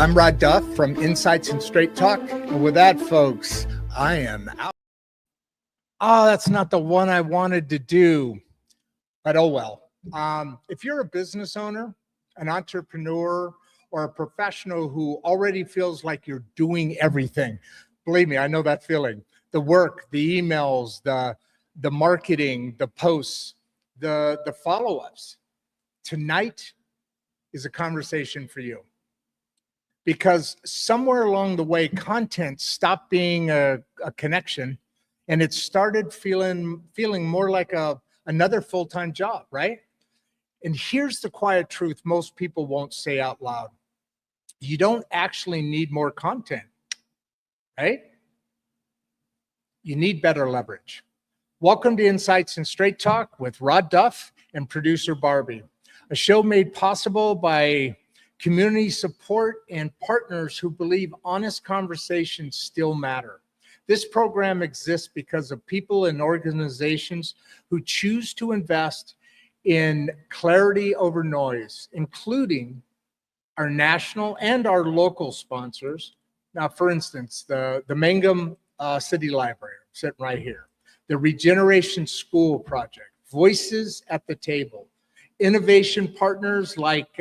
I'm Rodd Duff from Insights and Straight Talk. And with that, folks, I am out. Oh, that's not the one I wanted to do, but oh well. If you're a business owner, an entrepreneur, or a professional who already feels like you're doing everything, believe me, I know that feeling. The work, the emails, the marketing, the posts, the follow-ups. Tonight is a conversation for you. Because somewhere along the way, content stopped being a connection, and it started feeling more like another full-time job, right? And here's the quiet truth most people won't say out loud. You don't actually need more content, right? You need better leverage. Welcome to Insights and Straight Talk with Rodd Duff and producer Barbie, a show made possible by community support and partners who believe honest conversations still matter. This program exists because of people and organizations who choose to invest in clarity over noise, including our national and our local sponsors. Now, for instance, the Mangum City Library, sitting right here, the Regeneration School Project, Voices at the Table, innovation partners like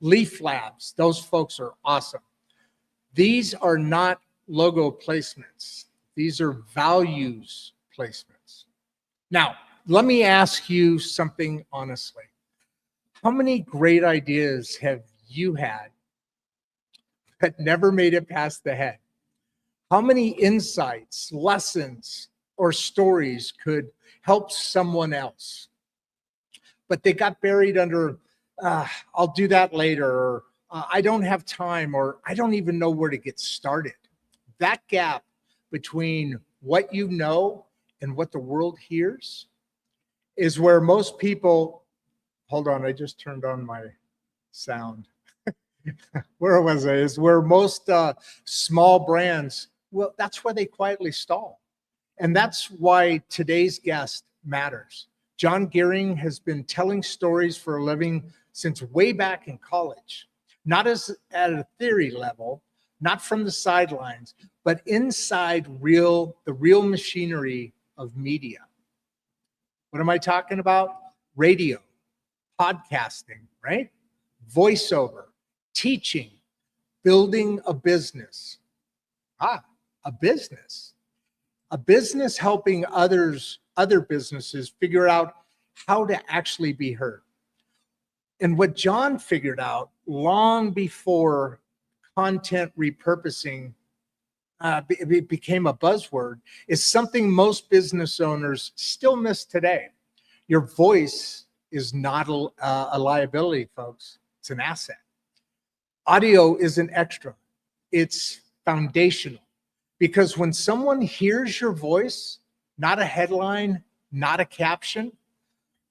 Leaf Labs. Those folks are awesome. These are not logo placements. These are values placements. Now, let me ask you something honestly. How many great ideas have you had that never made it past the head? How many insights, lessons, or stories could help someone else? But they got buried under, I'll do that later, or I don't have time, or I don't even know where to get started. That gap between what you know and what the world hears is where most people, hold on, I just turned on my sound. Where was I? Is where most small brands, well, that's where they quietly stall. And that's why today's guest matters. Jon Goehring has been telling stories for a living since way back in college, not as at a theory level, not from the sidelines, but inside the real machinery of media. What am I talking about? Radio, podcasting, right? Voiceover, teaching, building a business. A business. A business helping other businesses figure out how to actually be heard. And what Jon figured out long before content repurposing became a buzzword is something most business owners still miss today. Your voice is not a liability, folks. It's an asset. Audio isn't extra. It's foundational. Because when someone hears your voice, not a headline, not a caption,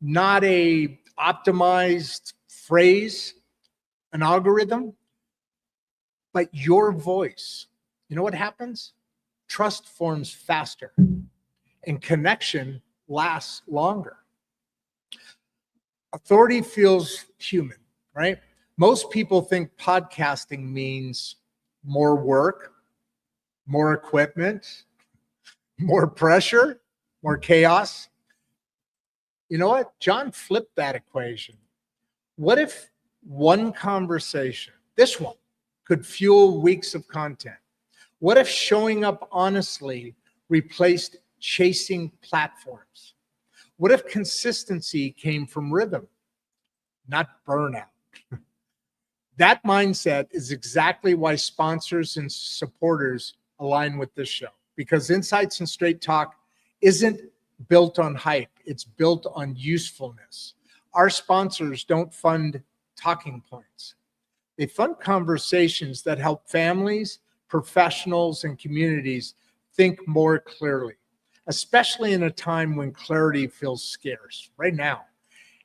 not a optimized phrase, an algorithm, but your voice, you know what happens? Trust forms faster and connection lasts longer. Authority feels human, right? Most people think podcasting means more work, more equipment, more pressure, more chaos. You know what? Jon flipped that equation. What if one conversation, this one, could fuel weeks of content? What if showing up honestly replaced chasing platforms? What if consistency came from rhythm, not burnout? That mindset is exactly why sponsors and supporters align with this show, because Insights and Straight Talk isn't built on hype. It's built on usefulness. Our sponsors don't fund talking points. They fund conversations that help families, professionals, and communities think more clearly, especially in a time when clarity feels scarce, right now.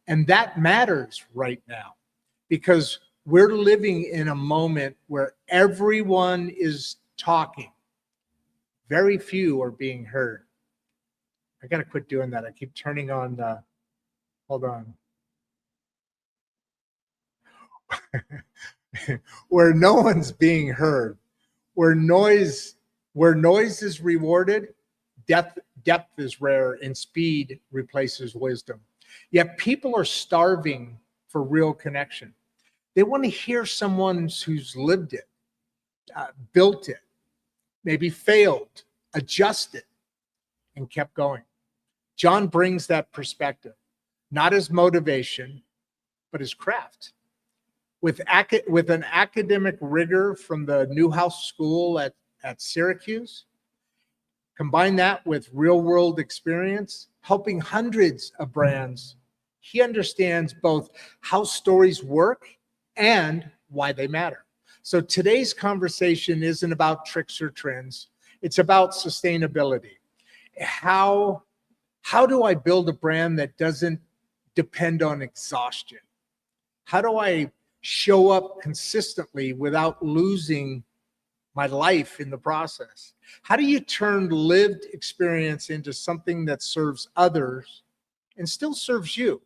And that matters right now because we're living in a moment where everyone is talking. Very few are being heard. I got to quit doing that. I keep turning on hold on. where no one's being heard, where noise is rewarded, depth is rare, and speed replaces wisdom. Yet people are starving for real connection. They want to hear someone who's lived it, built it, maybe failed, adjusted, and kept going. Jon brings that perspective, not as motivation, but as craft. With an academic rigor from the Newhouse School at Syracuse, combine that with real-world experience, helping hundreds of brands, he understands both how stories work and why they matter. So today's conversation isn't about tricks or trends. It's about sustainability. How do I build a brand that doesn't depend on exhaustion? How do I show up consistently without losing my life in the process? How do you turn lived experience into something that serves others and still serves you?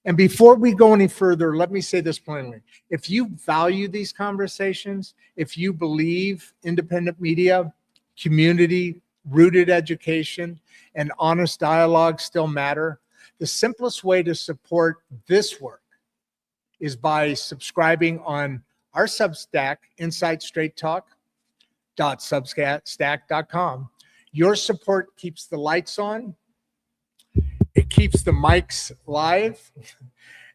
And before we go any further, let me say this plainly. If you value these conversations, if you believe independent media, community, rooted education, and honest dialogue still matter, the simplest way to support this work is by subscribing on our Substack, insightstraighttalk.substack.com. Your support keeps the lights on, it keeps the mics live,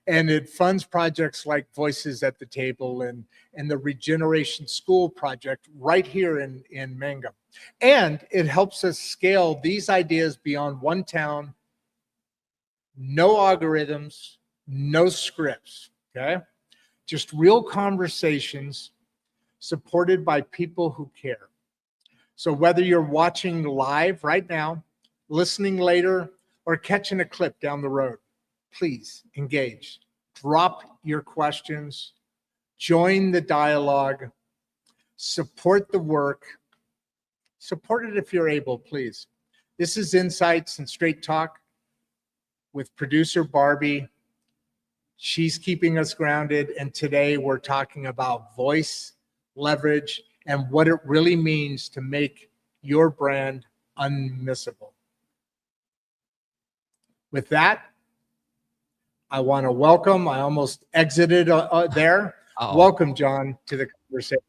and it funds projects like Voices at the Table and the Regeneration School project right here in Mangum. And it helps us scale these ideas beyond one town, no algorithms, no scripts, okay? Just real conversations supported by people who care. So whether you're watching live right now, listening later, or catching a clip down the road, please engage. Drop your questions, join the dialogue, support the work, support it if you're able, please. This is Insights and Straight Talk with producer Barbie. She's keeping us grounded, and today we're talking about voice, leverage, and what it really means to make your brand unmissable. With that, I want to welcome, I almost exited there. Welcome, Jon, to the conversation.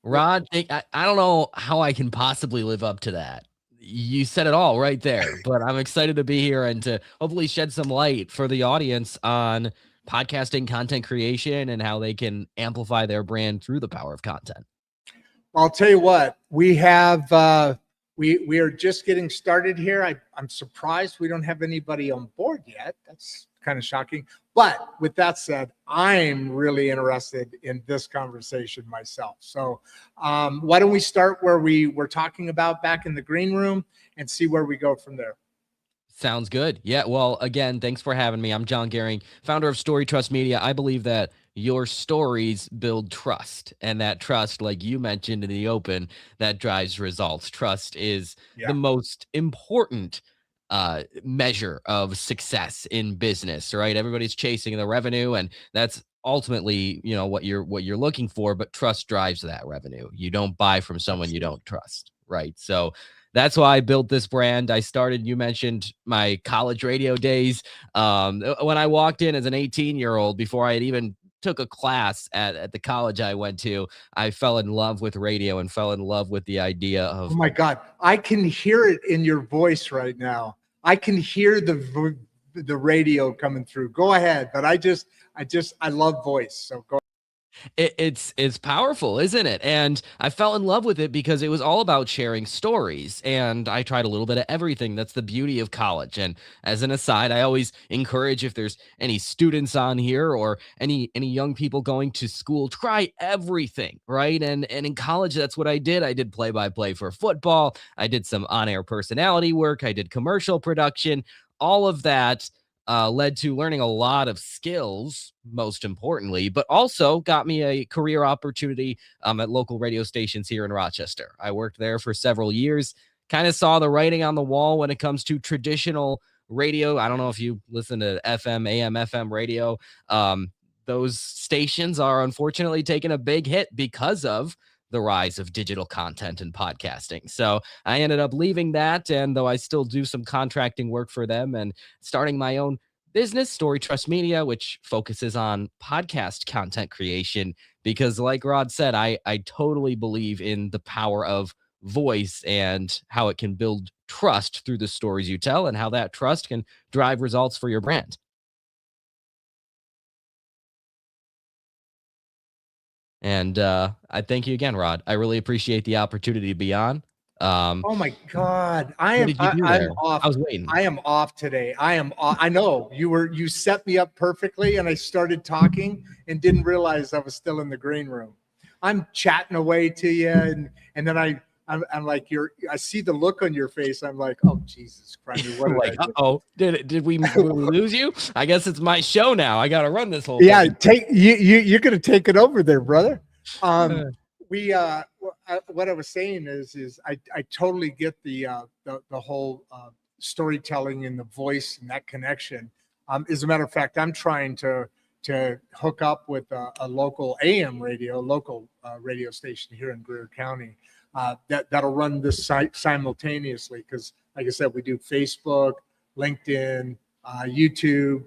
Rodd, I don't know how I can possibly live up to that. You said it all right there, but I'm excited to be here and to hopefully shed some light for the audience on podcasting, content creation, and how they can amplify their brand through the power of content. I'll tell you what, we have, we are just getting started here. I'm surprised we don't have anybody on board yet. That's kind of shocking. But with that said, I'm really interested in this conversation myself. So why don't we start where we were talking about back in the green room and see where we go from there. Sounds good. Yeah. Well, again, thanks for having me. I'm Jon Goehring, founder of Story Trust Media. I believe that your stories build trust, and that trust, like you mentioned in the open, that drives results. Trust is the most important measure of success in business, right? Everybody's chasing the revenue, and that's ultimately, you know, what you're looking for, but trust drives that revenue. You don't buy from someone you don't trust, right? So that's why I built this brand. I started, you mentioned my college radio days. When I walked in as an 18-year-old, before I had even took a class at the college I went to, I fell in love with radio and fell in love with the idea of, oh my God, I can hear it in your voice right now. I can hear the radio coming through. Go ahead. But I love voice. So go. It's powerful, isn't it? And I fell in love with it because it was all about sharing stories, and I tried a little bit of everything. That's the beauty of college. And as an aside, I always encourage, if there's any students on here or any young people going to school, try everything, right? And in college, that's what I did. I did play-by-play for football. I did some on-air personality work. I did commercial production. All of that led to learning a lot of skills, most importantly, but also got me a career opportunity at local radio stations here in Rochester. I worked there for several years, kind of saw the writing on the wall when it comes to traditional radio. I don't know if you listen to FM, AM, FM radio. those stations are unfortunately taking a big hit because of the rise of digital content and podcasting. So I ended up leaving that. And though I still do some contracting work for them and starting my own business, Story Trust Media, which focuses on podcast content creation, because like Rodd said, I totally believe in the power of voice and how it can build trust through the stories you tell and how that trust can drive results for your brand. And I thank you again, Rodd. I really appreciate the opportunity to be on. Oh my God. What did you do I'm there? off. I was waiting. I am off today. I am off. I know you set me up perfectly, and I started talking and didn't realize I was still in the green room. I'm chatting away to you, and then I'm like, I see the look on your face. I'm like, oh Jesus Christ, what did Like, I do? uh-oh, did we lose you? I guess it's my show now. I gotta run this whole Yeah, thing. you're gonna take it over there, brother. What I was saying is I totally get the whole storytelling and the voice and that connection. As a matter of fact, I'm trying to hook up with a local AM radio, radio station here in Greer County that'll run this site simultaneously, because, like I said, we do Facebook, LinkedIn, YouTube,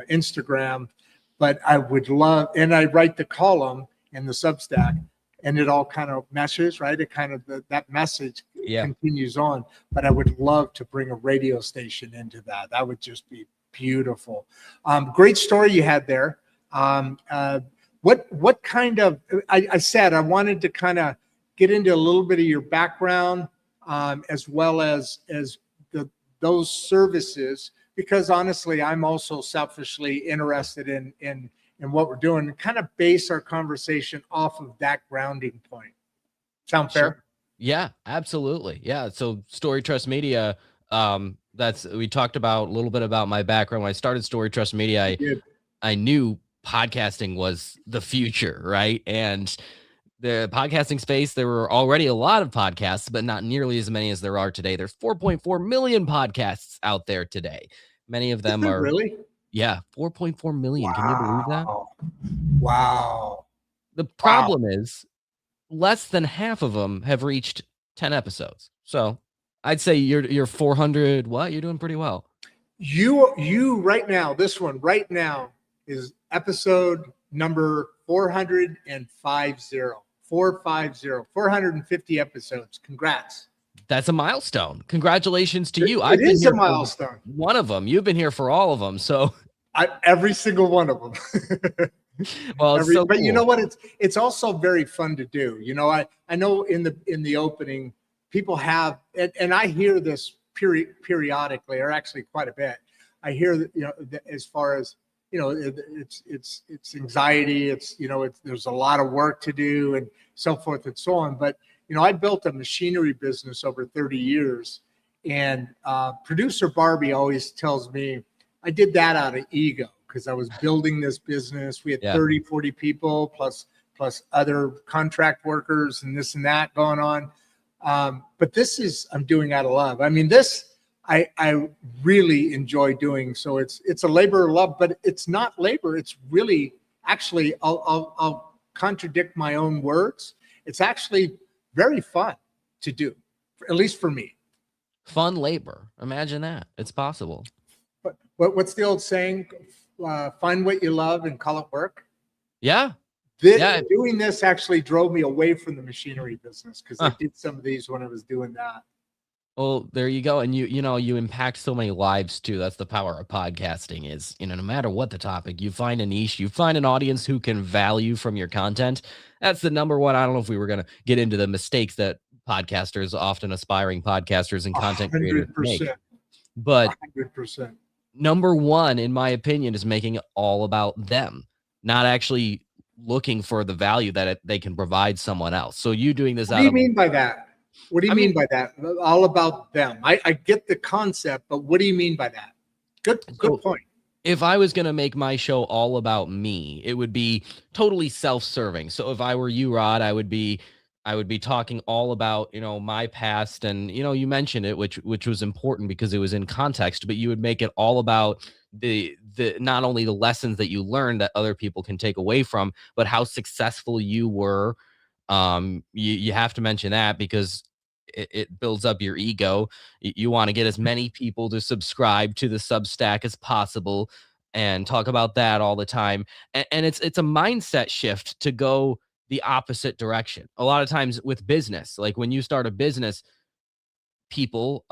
Instagram. But I would love, and I write the column in the Substack, and it all kind of meshes, right? It kind of, that message continues on. But I would love to bring a radio station into that. That would just be beautiful. Great story you had there. What kind of, I said I wanted to kind of get into a little bit of your background, as well as those services, because honestly, I'm also selfishly interested in what we're doing, and kind of base our conversation off of that grounding point. Sound fair? Sure. Yeah, absolutely. Yeah. So Story Trust Media, we talked about a little bit about my background. When I started Story Trust Media, I knew podcasting was the future, right? And the podcasting space, there were already a lot of podcasts, but not nearly as many as there are today. There's 4.4 million podcasts out there today. Many of them are really, 4.4 million. Wow. Can you believe that? Wow. The problem is less than half of them have reached 10 episodes. So I'd say you're 400. What? You're doing pretty well. You right now, this one right now is episode number 450. 450 episodes. Congrats. That's a milestone. Congratulations to you. It is a milestone. One of them. You've been here for all of them. So every single one of them. Well, but you know what? It's also very fun to do. You know, I know in the opening, people have, and I hear this periodically, or actually quite a bit. I hear that, you know, as far as, you know, it's anxiety. There's a lot of work to do and so forth and so on. But, you know, I built a machinery business over 30 years, and producer Barbie always tells me I did that out of ego, because I was building this business. We had 30, 40 people plus other contract workers and this and that going on. But this I'm doing out of love. I mean, I really enjoy doing. So it's a labor of love, but it's not labor. It's really, actually, I'll contradict my own words. It's actually very fun to do, at least for me. Fun labor. Imagine that. It's possible. But what's the old saying? Find what you love and call it work. Yeah. Doing this actually drove me away from the machinery business, because I did some of these when I was doing that. Well, there you go. And you impact so many lives too. That's the power of podcasting is, no matter what the topic, you find a niche, you find an audience who can value from your content. That's the number one. I don't know if we were going to get into the mistakes that podcasters, often aspiring podcasters and content creators make. But 100%. Number one, in my opinion, is making it all about them, not actually looking for the value that they can provide someone else. So you doing this What do you mean by that? What do you mean by that? All about them. I get the concept, but what do you mean by that? Good point. If I was going to make my show all about me, it would be totally self-serving. So if I were you, Rodd, I would be talking all about, my past, and, you mentioned it, which was important because it was in context, but you would make it all about the not only the lessons that you learned that other people can take away from, but how successful you were. You have to mention that because it builds up your ego. You want to get as many people to subscribe to the Substack as possible and talk about that all the time. And it's a mindset shift to go the opposite direction. A lot of times with business, like when you start a business, people,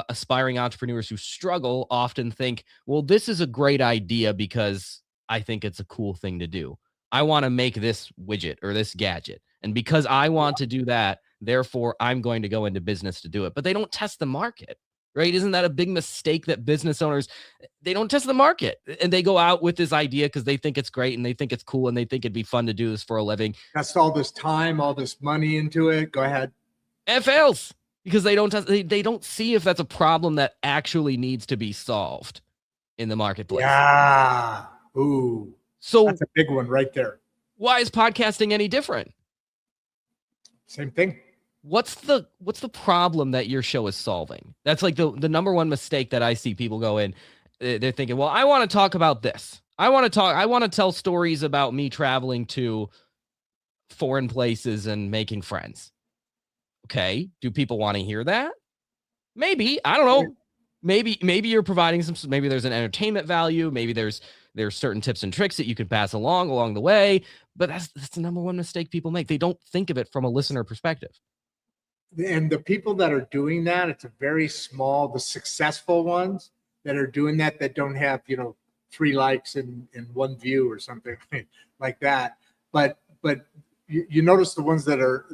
aspiring entrepreneurs who struggle often think, well, this is a great idea because I think it's a cool thing to do. I want to make this widget or this gadget. And because I want to do that, therefore I'm going to go into business to do it. But they don't test the market, right? Isn't that a big mistake that business owners, they don't test the market and they go out with this idea because they think it's great and they think it's cool and they think it'd be fun to do this for a living. That's all this time, all this money into it. Go ahead. And it fails because they don't see if that's a problem that actually needs to be solved in the marketplace. Yeah. Ooh. So that's a big one right there. Why is podcasting any different? Same thing. What's the problem that your show is solving? That's like the number one mistake that I see people go in. They're thinking, well, I want to talk about this. I want to tell stories about me traveling to foreign places and making friends. Okay. Do people want to hear that? Maybe. I don't know. Maybe you're providing maybe there's an entertainment value. Maybe there's certain tips and tricks that you can pass along the way. But that's the number one mistake people make. They don't think of it from a listener perspective. And the people that are doing that, it's a very small, the successful ones that are doing that don't have, 3 likes and 1 view or something like that. But you notice the ones that are,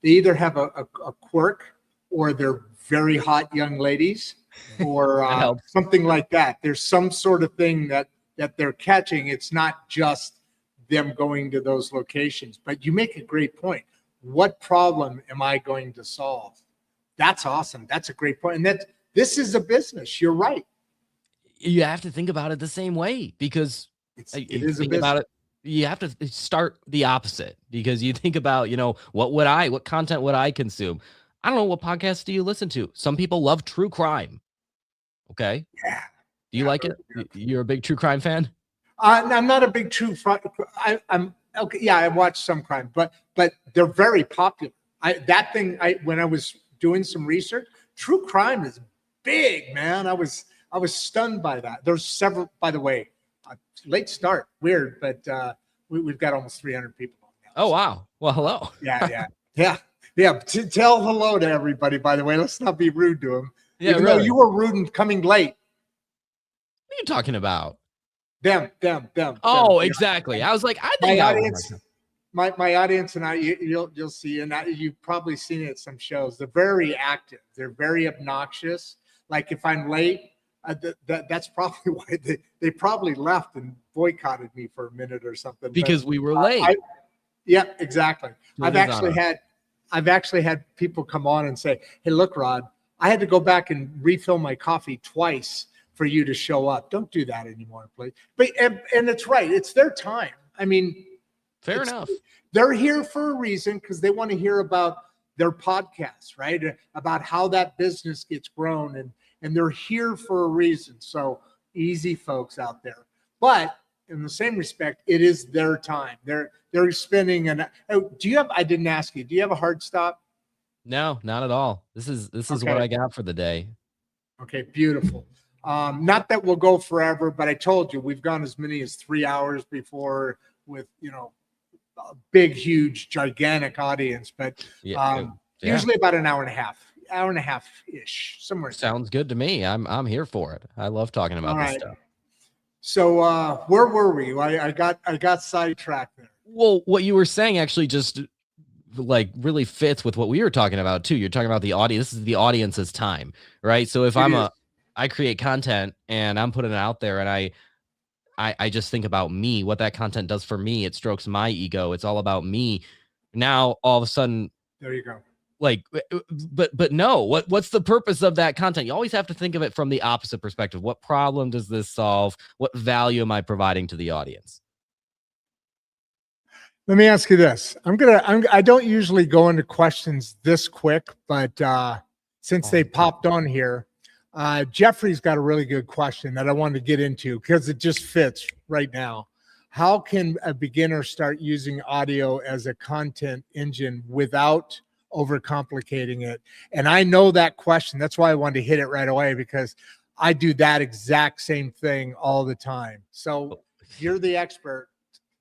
they either have a quirk or they're very hot young ladies or something like that. There's some sort of thing that they're catching. It's not just them going to those locations. But you make a great point. What problem am I going to solve? That's awesome. That's a great point. And this is a business. You're right. You have to think about it the same way because it is a business. About it, you have to start the opposite because you think about, what content would I consume? I don't know. What podcasts do you listen to? Some people love true crime. Okay. Yeah. Do you like it? You're a big true crime fan? I'm not a big true crime. I'm okay. Yeah, I watch some crime, but they're very popular. When I was doing some research, true crime is big, man. I was stunned by that. There's several, by the way, late start, weird, but we've got almost 300 people on now. Oh, wow. Well, hello. Yeah. Tell hello to everybody, by the way. Let's not be rude to them. Yeah, even though you were rude and coming late. What are you talking about? Them. Oh, exactly. I was like, I think my audience and I, you'll see, and you've probably seen it at some shows. They're very active. They're very obnoxious. Like if I'm late, that's probably why they probably left and boycotted me for a minute or something. Because we were late. Yeah, exactly. I've actually had people come on and say, "Hey, look, Rodd, I had to go back and refill my coffee twice for you to show up. Don't do that anymore, please." But and it's right. It's their time. I mean, fair enough. They're here for a reason because they want to hear about their podcast, right? About how that business gets grown, and they're here for a reason. So easy, folks out there. But in the same respect, it is their time. They're spending I didn't ask you. Do you have a hard stop? No, not at all. This is okay. What I got for the day. Okay, beautiful. Not that we'll go forever, but I told you we've gone as many as 3 hours before with a big, huge, gigantic audience. But usually about an hour and a half ish, somewhere. Sounds good to me. I'm here for it. I love talking about this stuff. So where were we? I got sidetracked there. Well, what you were saying actually just like really fits with what we were talking about too. You're talking about the audience. This is the audience's time, right? So if I create content and I'm putting it out there and I just think about me, what that content does for me. It strokes my ego. It's all about me. Now, all of a sudden, there you go. Like, but no, what's the purpose of that content? You always have to think of it from the opposite perspective. What problem does this solve? What value am I providing to the audience? Let me ask you this. I don't usually go into questions this quick, but since they popped on here, Jeffrey's got a really good question that I wanted to get into because it just fits right now. How can a beginner start using audio as a content engine without overcomplicating it? And I know that question. That's why I wanted to hit it right away, because I do that exact same thing all the time. So you're the expert.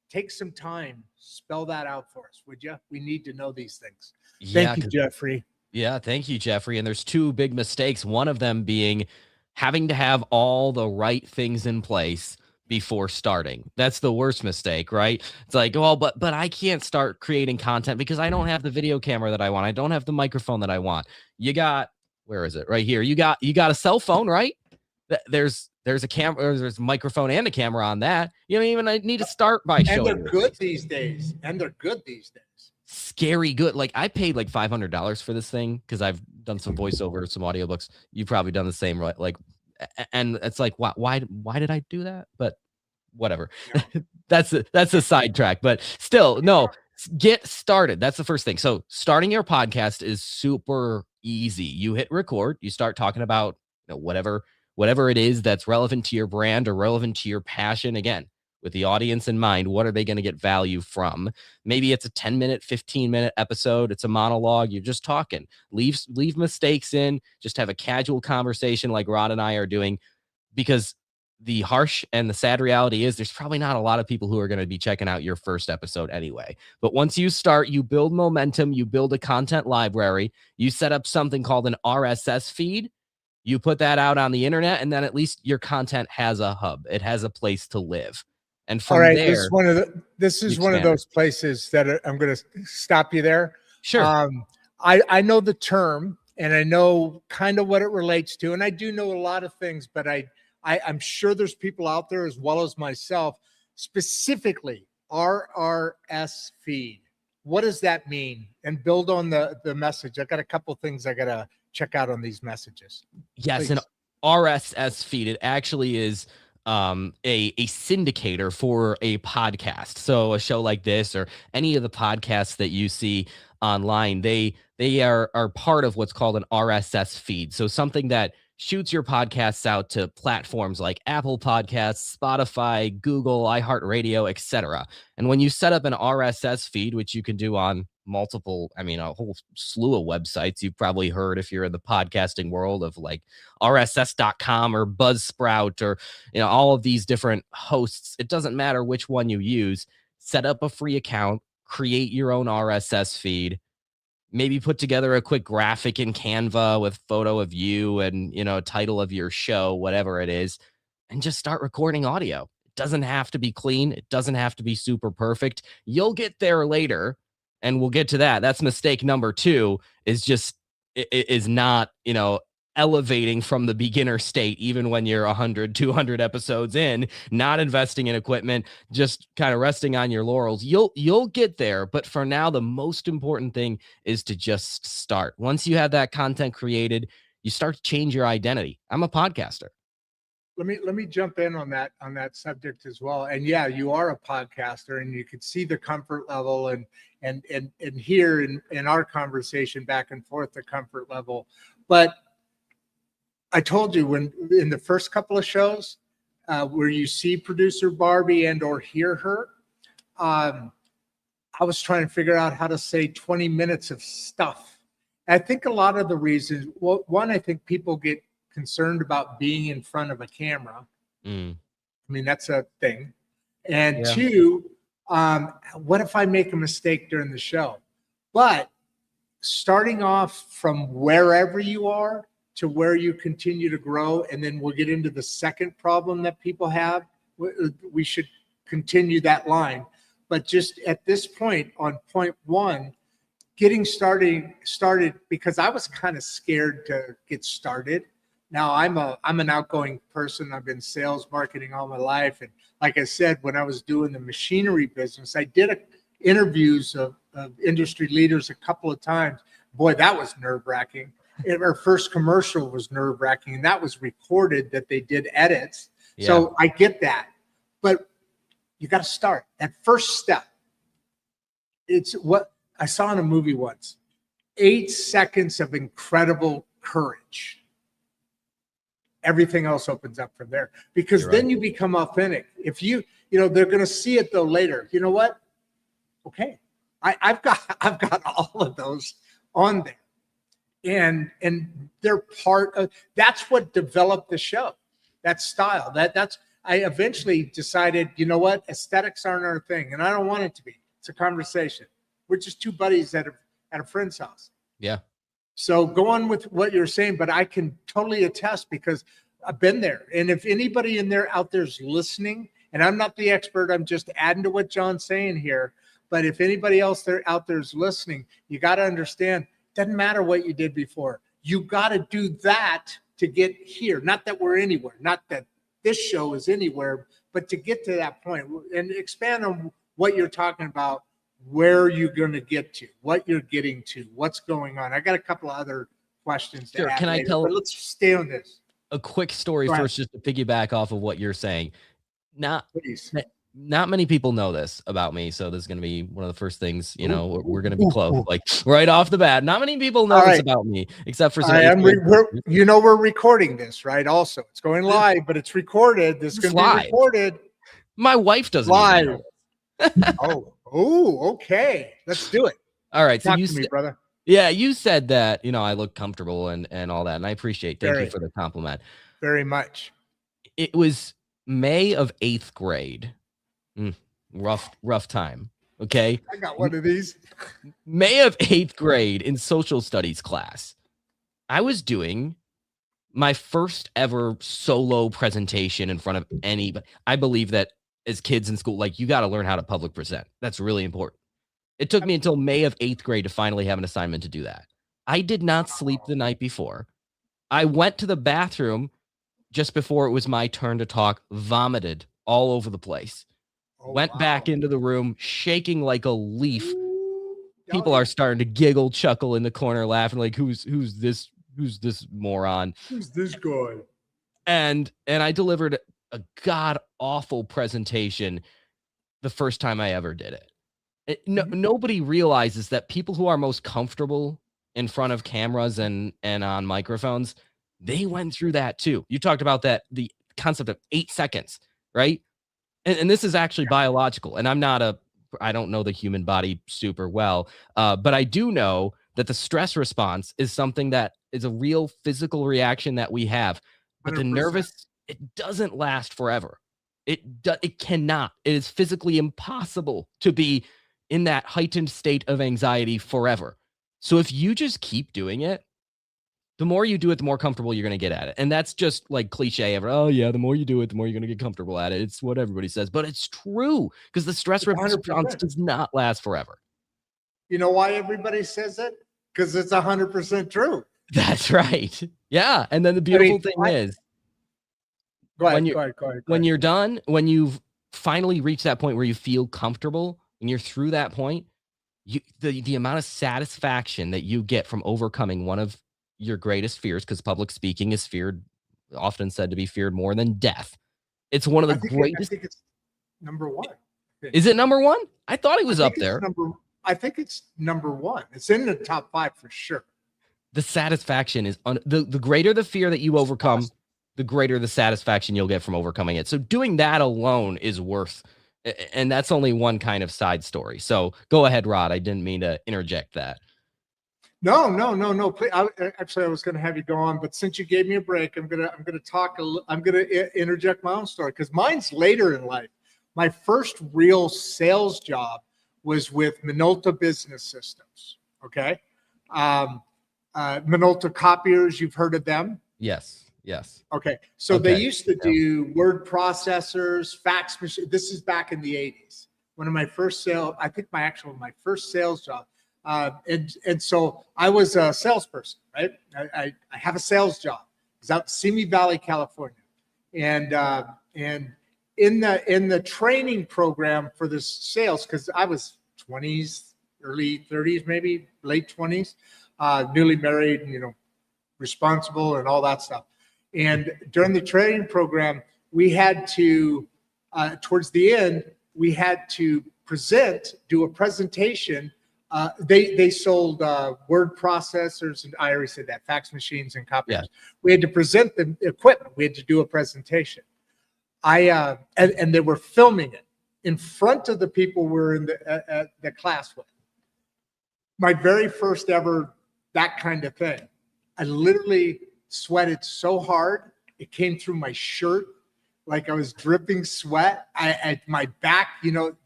Take some time, spell that out for us, would you? We need to know these things. Yeah, Thank you, Jeffrey. yeah, thank you, Jeffrey. And there's two big mistakes. One of them being having to have all the right things in place before starting. That's the worst mistake, right? It's like, well, but I can't start creating content because I don't have the video camera that I want. I don't have the microphone that I want. You got, where is it? Right here. You got a cell phone, right? There's a camera, there's a microphone and a camera on that. You don't even need to start by showing. And they're good these days. Scary good. Like, I paid like $500 for this thing because I've done some voiceover, some audiobooks. You've probably done the same, right? Like, and it's like, why did I do that? But whatever. Yeah. that's a sidetrack. But still, no, get started. That's the first thing. So starting your podcast is super easy. You hit record, you start talking about, whatever it is that's relevant to your brand or relevant to your passion. Again, with the audience in mind, what are they going to get value from? Maybe it's a 10-minute, 15-minute episode. It's a monologue. You're just talking. Leave mistakes in. Just have a casual conversation like Rodd and I are doing, because the harsh and the sad reality is there's probably not a lot of people who are going to be checking out your first episode anyway. But once you start, you build momentum, you build a content library, you set up something called an RSS feed. You put that out on the internet, and then at least your content has a hub. It has a place to live. And from there, this is one of those places that I'm going to stop you there. Sure. I know the term, and I know kind of what it relates to, and I do know a lot of things, but I'm sure there's people out there as well as myself, specifically RRS feed. What does that mean? And build on the message. I got a couple things I got to check out on these messages. Yes, please. An RSS feed, it actually is a syndicator for a podcast. So a show like this or any of the podcasts that you see online, they are part of what's called an RSS feed. So something that shoots your podcasts out to platforms like Apple Podcasts, Spotify, Google, iHeartRadio, etc. And when you set up an RSS feed, which you can do on a whole slew of websites you've probably heard if you're in the podcasting world, of like RSS.com or Buzzsprout or all of these different hosts. It doesn't matter which one you use. Set up a free account, create your own RSS feed. Maybe put together a quick graphic in Canva with photo of you and, title of your show, whatever it is, and just start recording audio. It doesn't have to be clean. It doesn't have to be super perfect. You'll get there later, and we'll get to that. That's mistake number 2, is not, elevating from the beginner state, even when you're 100, 200 episodes in, not investing in equipment, just kind of resting on your laurels. You'll get there. But for now, the most important thing is to just start. Once you have that content created, you start to change your identity. I'm a podcaster. Let me jump in on that subject as well. And yeah, you are a podcaster, and you could see the comfort level and here in our conversation back and forth, the comfort level. But I told you when in the first couple of shows where you see producer Barbie and or hear her, I was trying to figure out how to say 20 minutes of stuff. I think a lot of the reasons, well, one, I think people get concerned about being in front of a camera. I mean, that's a thing. And yeah. 2, what if I make a mistake during the show? But starting off from wherever you are to where you continue to grow, and then we'll get into the second problem that people have. We should continue that line. But just at this point, on point 1, getting started, because I was kind of scared to get started. Now I'm an outgoing person. I've been sales marketing all my life. And like I said, when I was doing the machinery business, I did interviews of industry leaders a couple of times. Boy, that was nerve-wracking. Our first commercial was nerve-wracking, and that was recorded, that they did edits. Yeah. So I get that. But you got to start. That first step, it's what I saw in a movie once. 8 seconds of incredible courage. everything else opens up from there, because You're then right. you become authentic. If you know, they're going to see it though later. You know what? Okay. I've got all of those on there. And they're part of, that's what developed the show, that style. That's I eventually decided, you know what, aesthetics aren't our thing, and I don't want it to be. It's a conversation. We're just two buddies at a friend's house. Yeah. So go on with what you're saying, but I can totally attest because I've been there. And if anybody out there's listening, and I'm not the expert, I'm just adding to what John's saying here. But if anybody else out there's listening, you got to understand, doesn't matter what you did before. You got to do that to get here. Not that we're anywhere, not that this show is anywhere, but to get to that point and expand on what you're talking about, where you're going to get to, what you're getting to, what's going on. I got a couple of other questions. Sure. To add Can I later, tell but let's stay on this. a quick story first, just to piggyback off of what you're saying? Please. Not many people know this about me, so this is going to be one of the first things, you know, we're going to be close, like right off the bat. Not many people know this about me, except for some. We're recording this, right? Also, it's going live, but it's recorded. This is going to be recorded. My wife doesn't live. Okay. Let's do it. All right. Talk to me, brother. Yeah, you said that, you know, I look comfortable and all that, and I appreciate. Thank you for the compliment. Very much. It was May of 8th grade. Rough time. Okay. I got one of these. May of 8th grade in social studies class. I was doing my first ever solo presentation in front of anybody. I believe that as kids in school, like, you got to learn how to public present. That's really important. It took me until May of 8th grade to finally have an assignment to do that. I did not sleep the night before. I went to the bathroom just before it was my turn to talk, vomited all over the place. Went back into the room, shaking like a leaf. People are starting to giggle, chuckle in the corner, laughing like, who's this moron? Who's this guy? And I delivered a god awful presentation the first time I ever did it. Nobody realizes that people who are most comfortable in front of cameras and on microphones, they went through that too. You talked about that, the concept of 8 seconds, right? And this is actually biological. And I don't know the human body super well, but I do know that the stress response is something that is a real physical reaction that we have. But 100%. The nervous, it doesn't last forever. It cannot. It is physically impossible to be in that heightened state of anxiety forever. So if you just keep doing it, the more you do it, the more comfortable you're going to get at it. And that's just like cliche ever. Oh yeah, the more you do it, the more you're going to get comfortable at it. It's what everybody says, but it's true because the stress response does not last forever. You know why everybody says it? Because it's 100% true. That's right. Yeah. And then the beautiful thing is, go ahead. When you're done, when you've finally reached that point where you feel comfortable and you're through that point, the amount of satisfaction that you get from overcoming one of your greatest fears, because public speaking is often said to be feared more than death. It's one of the greatest. I think it's number one. Is it number one? I thought it was up there. I think it's number one. It's in the top 5 for sure. The satisfaction is the greater the fear that you overcome, awesome. The greater the satisfaction you'll get from overcoming it. So doing that alone is worth, and that's only one kind of side story. So go ahead, Rodd. I didn't mean to interject that. No. Please, I was going to have you go on, but since you gave me a break, I'm going to interject my own story because mine's later in life. My first real sales job was with Minolta Business Systems. Okay, Minolta copiers. You've heard of them? Yes. Okay, so they used to do word processors, fax machine. This is back in the 80s. One of my first my first sales job. And so I was a salesperson, right? I have a sales job. It's out in Simi Valley, California. And in the training program for this sales, because I was 20s, early 30s, maybe late 20s, newly married, responsible and all that stuff. And during the training program, we had to, towards the end, we had to do a presentation They sold word processors, and I already said that, fax machines and copiers. Yeah. We had to present the equipment. We had to do a presentation. And they were filming it in front of the people we were in the class with. My very first ever that kind of thing. I literally sweated so hard it came through my shirt, like I was dripping sweat. My back,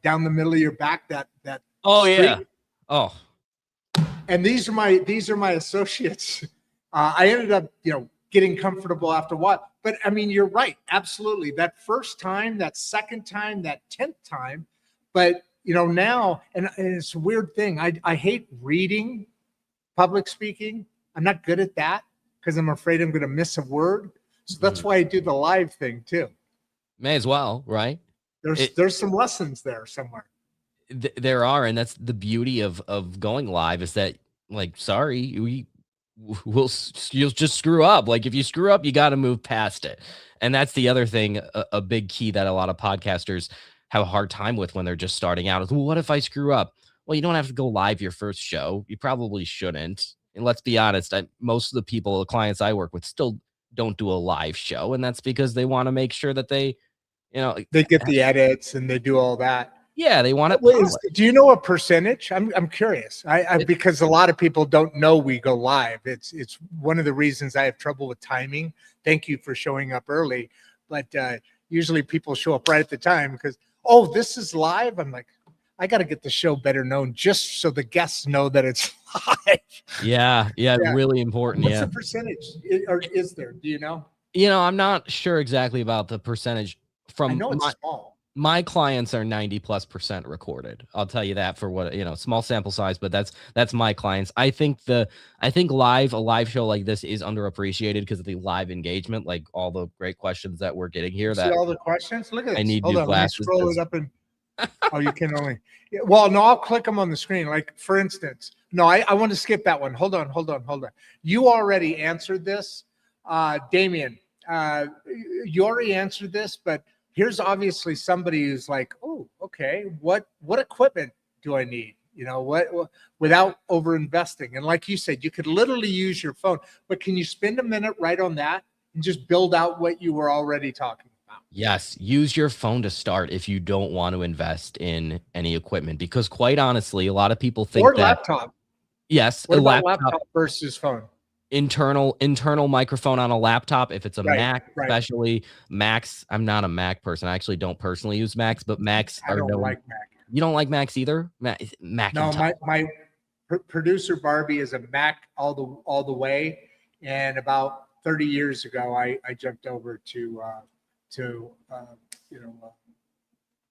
down the middle of your back, that Oh streak. yeah. Oh. And these are my associates. I ended up, getting comfortable after a while. But I mean, you're right, absolutely. That first time, that second time, that 10th time, but now, and it's a weird thing. I hate reading public speaking. I'm not good at that because I'm afraid I'm going to miss a word. So that's why I do the live thing too. May as well, right? There's some lessons there somewhere. There are, and that's the beauty of going live is that, like, sorry, you'll just screw up. Like, if you screw up, you got to move past it. And that's the other thing, a big key that a lot of podcasters have a hard time with when they're just starting out is, well, what if I screw up? Well, you don't have to go live your first show. You probably shouldn't. And let's be honest, most of the clients I work with still don't do a live show. And that's because they want to make sure that they get the edits and they do all that. Yeah, they want it. Do you know a percentage? I'm curious. Because a lot of people don't know we go live. It's one of the reasons I have trouble with timing. Thank you for showing up early, but usually people show up right at the time because, oh, this is live. I'm like, I got to get the show better known just so the guests know that it's live. Yeah. Really important. What's the percentage? Or is there? Do you know? I'm not sure exactly about the percentage. I know it's small. My clients are 90+% recorded. I'll tell you that for what, small sample size, but that's my clients. I think a live show like this is underappreciated because of the live engagement, like all the great questions that we're getting here. See all the questions? Look at this. I need Hold new on, glasses. let me scroll it up and oh, you can only. Yeah, well, no, I'll click them on the screen. Like, for instance, no, I want to skip that one. Hold on. You already answered this, Damien. You already answered this, but here's obviously somebody who's like, oh, okay, what equipment do I need? What without over investing. And like you said, you could literally use your phone, but can you spend a minute right on that and just build out what you were already talking about? Yes, use your phone to start if you don't want to invest in any equipment, because quite honestly, a lot of people think laptop. Yes, what about laptop versus phone? Internal microphone on a laptop. If it's a Mac, right. Especially Macs. I'm not a Mac person. I actually don't personally use Macs, but Macs I don't like Mac. You don't like Macs either? Mac. No, my producer Barbie is a Mac all the way. And about 30 years ago, I jumped over to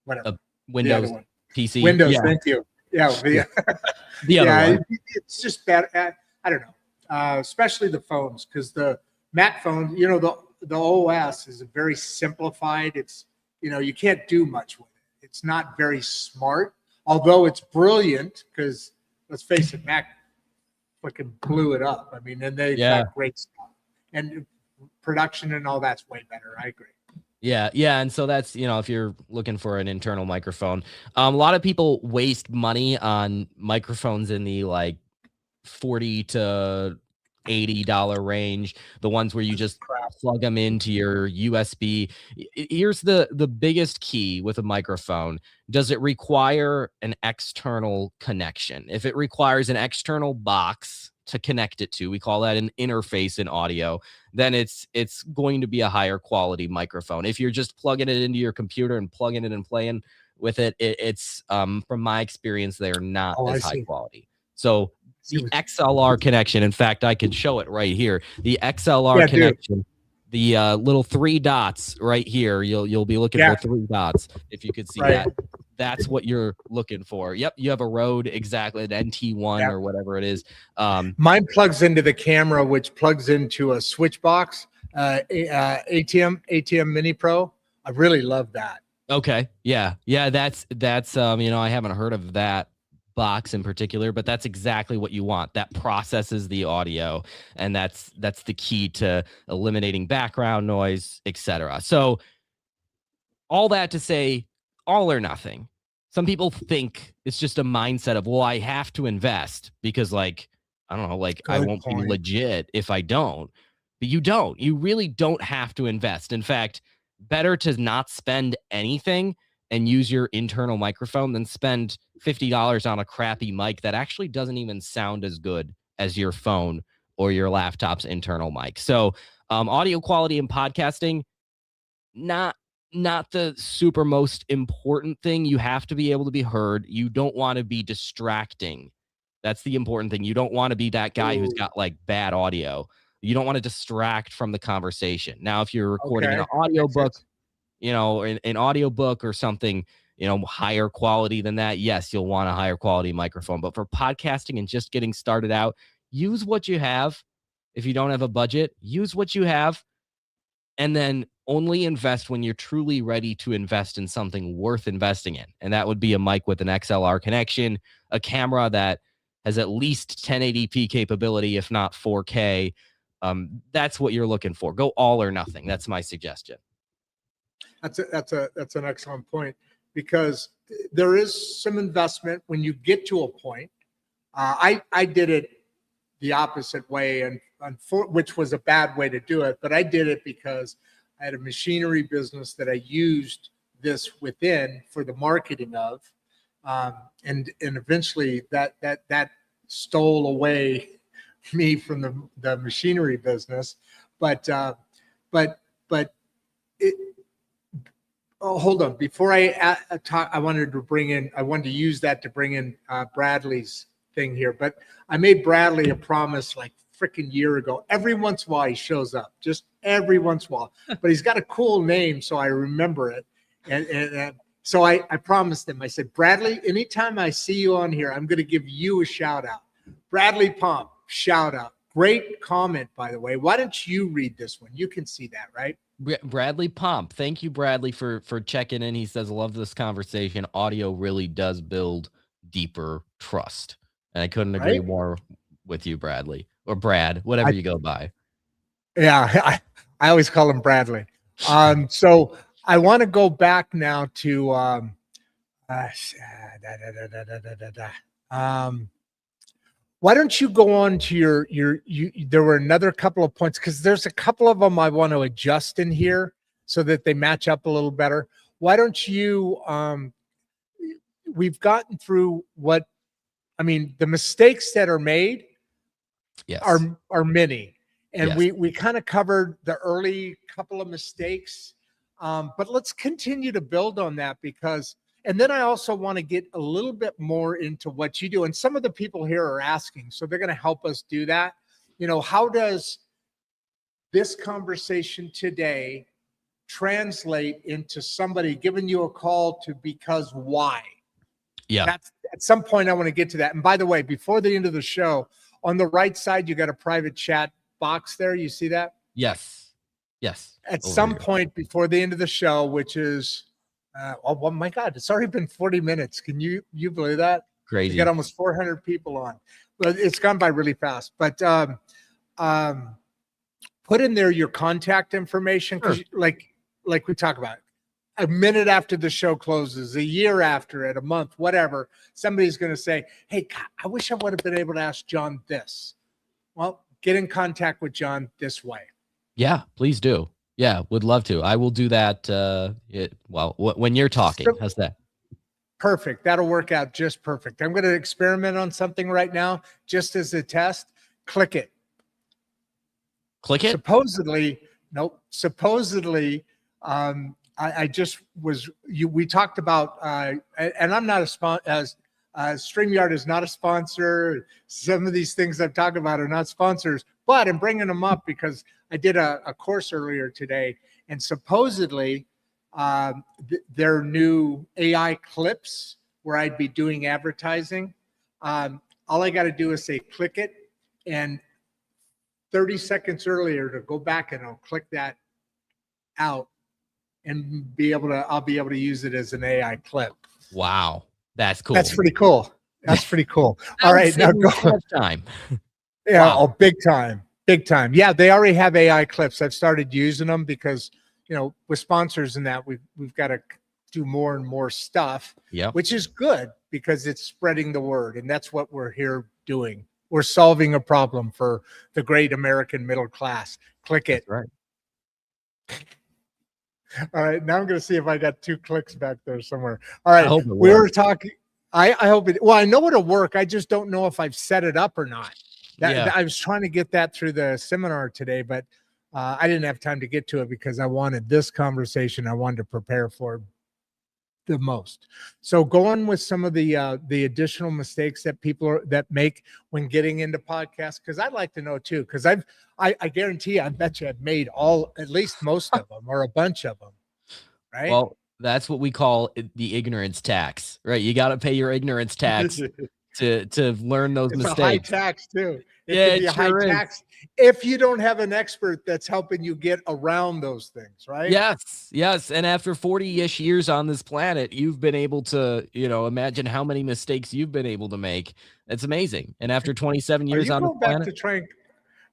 whatever. Windows PC. Windows. Yeah. Thank you. Yeah. The other one. It's just bad. I don't know. Especially the phones, because the Mac phone, the OS is very simplified. It's, you can't do much with it. It's not very smart, although it's brilliant because let's face it, Mac fucking blew it up. I mean, and they got great stuff and production and all that's way better. I agree. Yeah. And so that's, if you're looking for an internal microphone, a lot of people waste money on microphones in the like $40 to $80 range, the ones where you just plug them into your USB. Here's the biggest key with a microphone. Does it require an external connection? If it requires an external box to connect it to, we call that an interface in audio, then it's going to be a higher quality microphone. If you're just plugging it into your computer and plugging it and playing with it, it's from my experience, they're not as high quality. So the XLR connection, in fact, I can show it right here. The XLR connection, the little 3 dots right here. You'll be looking for 3 dots if you could see that. That's what you're looking for. Yep, you have a Road, exactly, an NT1 or whatever it is. Mine plugs into the camera, which plugs into a switch box, ATM Mini Pro. I really love that. Okay, yeah, that's I haven't heard of that box in particular, but that's exactly what you want. That processes the audio, and that's the key to eliminating background noise, etc. So all that to say, all or nothing. some people think it's just a mindset of, well, I have to invest because like, I don't know, like I Good won't be point. legit if I don't. But you really don't have to invest. In fact, better to not spend anything and use your internal microphone than spend $50 on a crappy mic that actually doesn't even sound as good as your phone or your laptop's internal mic. So audio quality in podcasting, not the super most important thing. You have to be able to be heard. You don't want to be distracting. That's the important thing. You don't want to be that guy who's got like bad audio. You don't want to distract from the conversation. Now, if you're recording Okay. an That makes audiobook, sense. an audiobook or something, higher quality than that, yes, you'll want a higher quality microphone. But for podcasting and just getting started out, use what you have. If you don't have a budget, use what you have, and then only invest when you're truly ready to invest in something worth investing in. And that would be a mic with an XLR connection, a camera that has at least 1080p capability, if not 4K. That's what you're looking for. Go all or nothing. That's my suggestion. That's an excellent point, because there is some investment when you get to a point. I did it the opposite way, and which was a bad way to do it, but I did it because I had a machinery business that I used this within for the marketing of, and eventually that stole away me from the machinery business, but it. Oh, hold on. Before I talk, I wanted to use that to bring in Bradley's thing here. But I made Bradley a promise like freaking year ago. Every once in a while he shows up, just every once in a while. But he's got a cool name, so I remember it. And so I promised him. I said, Bradley, anytime I see you on here, I'm going to give you a shout out. Bradley Pomp, shout out. Great comment, by the way. Why don't you read this one? You can see that, right? Bradley Pomp. Thank you, Bradley, for checking in. He says, love this conversation. Audio really does build deeper trust. And I couldn't agree more with you, Bradley, or Brad, whatever you go by. Yeah, I always call him Bradley. So I want to go back now to why don't you go on to your there were another couple of points, because there's a couple of them I want to adjust in here so that they match up a little better. Why don't you we've gotten through the mistakes that are made. Yes. Are many. And yes. we kind of covered the early couple of mistakes. But let's continue to build on that, and then I also want to get a little bit more into what you do. And some of the people here are asking, so they're going to help us do that. How does this conversation today translate into somebody giving you a call because why? Yeah. That's at some point I want to get to that. And by the way, before the end of the show, on the right side, you got a private chat box there. You see that? Yes. At some point before the end of the show, which is, oh my God, it's already been 40 minutes. Can you believe that? Crazy. You got almost 400 people on, but it's gone by really fast. But put in there your contact information, because like we talk about, a minute after the show closes, a year after it, a month, whatever, somebody's going to say, hey, God, I wish I would have been able to ask Jon this. Well, get in contact with Jon this way. Yeah, please do. Yeah, would love to. I will do that. When you're talking, how's that? Perfect. That'll work out just perfect. I'm going to experiment on something right now, just as a test. Click it. Click it? Supposedly, I just was, we talked about, and I'm not a sponsor, StreamYard is not a sponsor. Some of these things I've talked about are not sponsors, but I'm bringing them up because I did a course earlier today, and supposedly their new AI clips where I'd be doing advertising. All I got to do is say, click it, and 30 seconds earlier to go back and I'll click that out and I'll be able to use it as an AI clip. Wow. That's cool. That's pretty cool. All right. Now go. Time. Yeah. Wow. Oh, big time. Yeah. They already have AI clips. I've started using them because, with sponsors and that we've got to do more and more stuff, Yeah. which is good because it's spreading the word. And that's what we're here doing. We're solving a problem for the great American middle class. Click it. That's right. All right. Now I'm going to see if I got 2 clicks back there somewhere. All right. I hope it We were works. talking. I hope it. Well, I know it'll work. I just don't know if I've set it up or not. I was trying to get that through the seminar today, but I didn't have time to get to it because I wanted this conversation. I wanted to prepare for the most. So going with some of the additional mistakes that people that make when getting into podcasts, because I'd like to know too, because I guarantee I bet you I've made at least most of them or a bunch of them, right? Well, that's what we call the ignorance tax, right? You got to pay your ignorance tax to learn those It's mistakes. a high tax too. It Yeah, can be it a high sure is. tax if you don't have an expert that's helping you get around those things, right? Yes. And after 40-ish years on this planet, you've been able to, imagine how many mistakes you've been able to make. It's amazing. And after 27 years on this planet,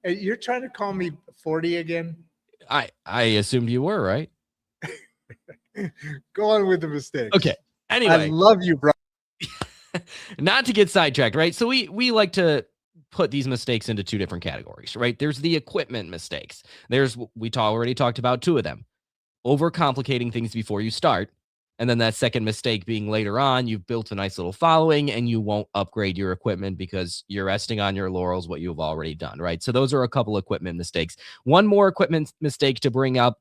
You're trying to call me 40 again? I assumed you were, right? Go on with the mistakes. Okay. Anyway, I love you, bro. Not to get sidetracked, right? So we like to put these mistakes into 2 different categories, right? There's the equipment mistakes. Already talked about 2 of them. Overcomplicating things before you start. And then that second mistake being later on, you've built a nice little following and you won't upgrade your equipment because you're resting on your laurels what you've already done, right? So those are a couple equipment mistakes. One more equipment mistake to bring up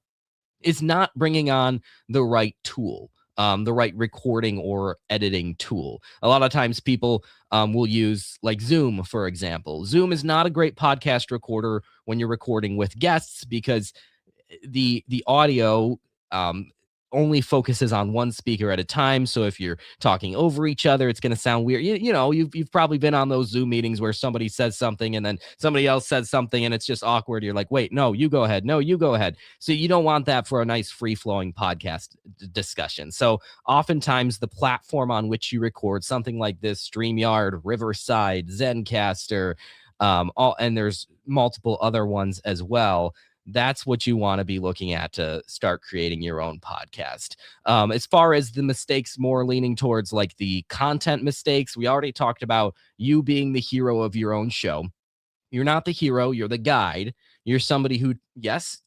is not bringing on the right tool. The right recording or editing tool. A lot of times people will use like Zoom, for example. Zoom is not a great podcast recorder when you're recording with guests because the audio only focuses on one speaker at a time. So if you're talking over each other, it's going to sound weird. You've probably been on those Zoom meetings where somebody says something and then somebody else says something and it's just awkward. You're like, wait, no, you go ahead. No, you go ahead. So you don't want that for a nice free flowing podcast discussion. So oftentimes the platform on which you record something like this, StreamYard, Riverside, Zencaster, and there's multiple other ones as well. That's what you want to be looking at to start creating your own podcast. As far as the mistakes, more leaning towards like the content mistakes, we already talked about you being the hero of your own show. You're not the hero, you're the guide. You're somebody who, yes,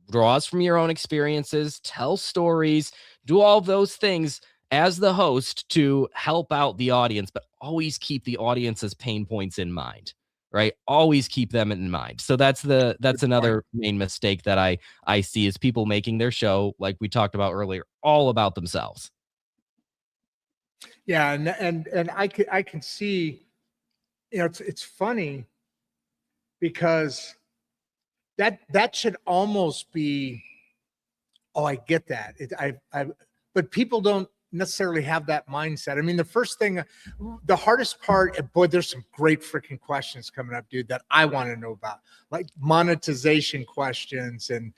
draws from your own experiences, tell stories, do all those things as the host to help out the audience, but always keep the audience's pain points in mind. Right? Always keep them in mind. So that's another main mistake that I see is people making their show, like we talked about earlier, all about themselves. Yeah, and I can see, it's funny because that should almost be, oh, I get that. But people don't necessarily have that mindset. I mean, the hardest part, boy, there's some great freaking questions coming up, dude, that I want to know about, like monetization questions and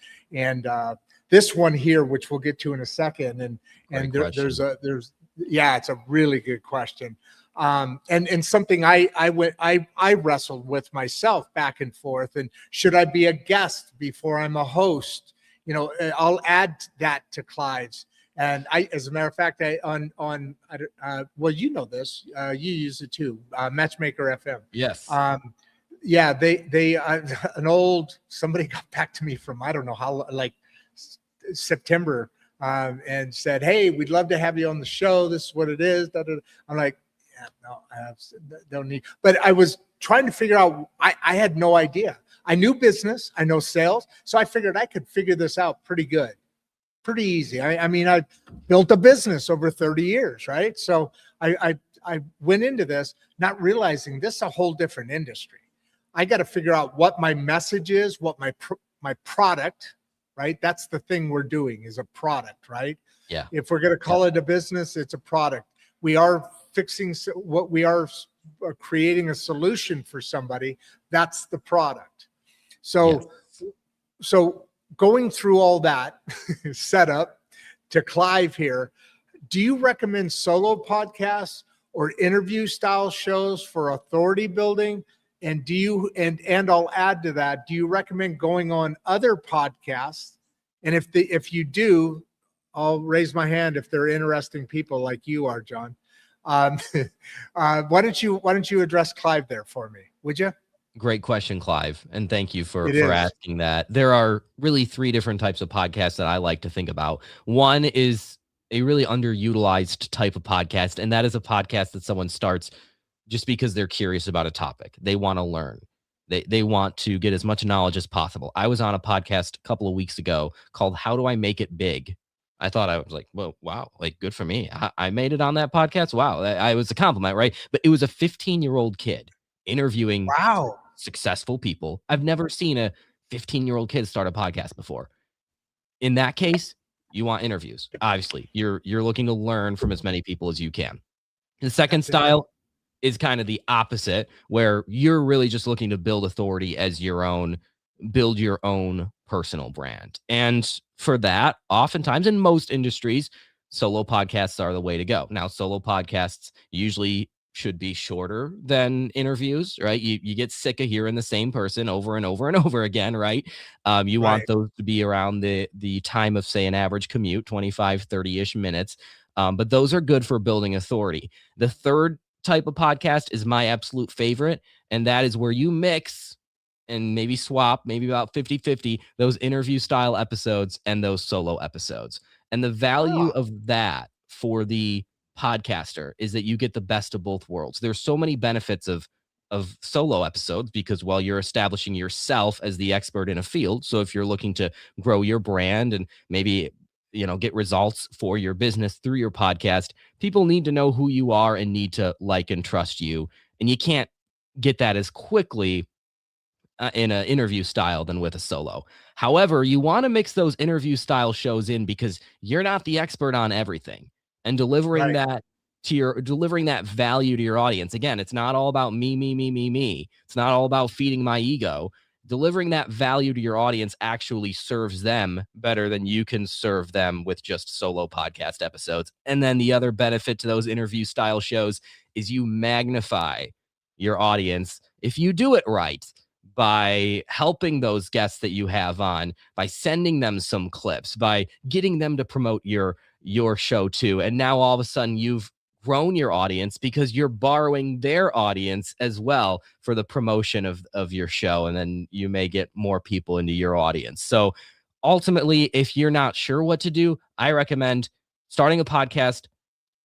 this one here, which we'll get to in a second. And it's a really good question. And something I wrestled with myself back and forth, and should I be a guest before I'm a host? I'll add that to Clyde's. And as a matter of fact, well, you know this, you use it too, Matchmaker FM. Yes. Somebody got back to me from, I don't know how, like September, and said, hey, we'd love to have you on the show. This is what it is. I'm like, yeah, no, I don't need, but I was trying to figure out, I had no idea. I knew business, I know sales. So I figured I could figure this out pretty good. Pretty easy. I mean, I built a business over 30 years, right? So I went into this not realizing this is a whole different industry. I got to figure out what my message is, what my product, right? That's the thing we're doing is a product, right? Yeah. If we're going to call it a business, it's a product. We are fixing what we are creating a solution for somebody. That's the product. So going through all that setup to Clive here, do you recommend solo podcasts or interview style shows for authority building? And and I'll add to that, do you recommend going on other podcasts? And if you do, I'll raise my hand if they're interesting people like you are, Jon. Why don't you address Clive there for me, would you? Great question, Clive, and thank you It for is. asking that. There are really three different types of podcasts that I like to think about. One is a really underutilized type of podcast, and that is a podcast that someone starts just because they're curious about a topic. They want to learn. They want to get as much knowledge as possible. I was on a podcast a couple of weeks ago called How Do I Make It Big? I thought, I was like, well, wow, like good for me. I made it on that podcast. Wow. I was a compliment, right? But it was a 15-year-old kid interviewing Wow. successful people. I've never seen a 15-year-old kid start a podcast before. In that case, you want interviews. Obviously, you're looking to learn from as many people as you can. The second style is kind of the opposite, where you're really just looking to build authority as build your own personal brand. And for that, oftentimes in most industries, solo podcasts are the way to go. Now, solo podcasts usually should be shorter than interviews, right? You get sick of hearing the same person over and over and over again, right? You want those to be around the time of, say, an average commute, 25, 30-ish minutes. But those are good for building authority. The third type of podcast is my absolute favorite, and that is where you mix and maybe swap, maybe about 50-50, those interview style episodes and those solo episodes. And the value of that for the podcaster is that you get the best of both worlds. There's so many benefits of solo episodes because, well, you're establishing yourself as the expert in a field. So if you're looking to grow your brand and maybe, get results for your business through your podcast, people need to know who you are and need to like and trust you. And you can't get that as quickly in an interview style than with a solo. However, you want to mix those interview style shows in because you're not the expert on everything, and delivering that value to your audience. Again, it's not all about me. It's not all about feeding my ego. Delivering that value to your audience actually serves them better than you can serve them with just solo podcast episodes. And then the other benefit to those interview style shows is you magnify your audience if you do it right, by helping those guests that you have on, by sending them some clips, by getting them to promote your show too. And now all of a sudden you've grown your audience because you're borrowing their audience as well for the promotion of your show. And then you may get more people into your audience. So ultimately, if you're not sure what to do, I recommend starting a podcast.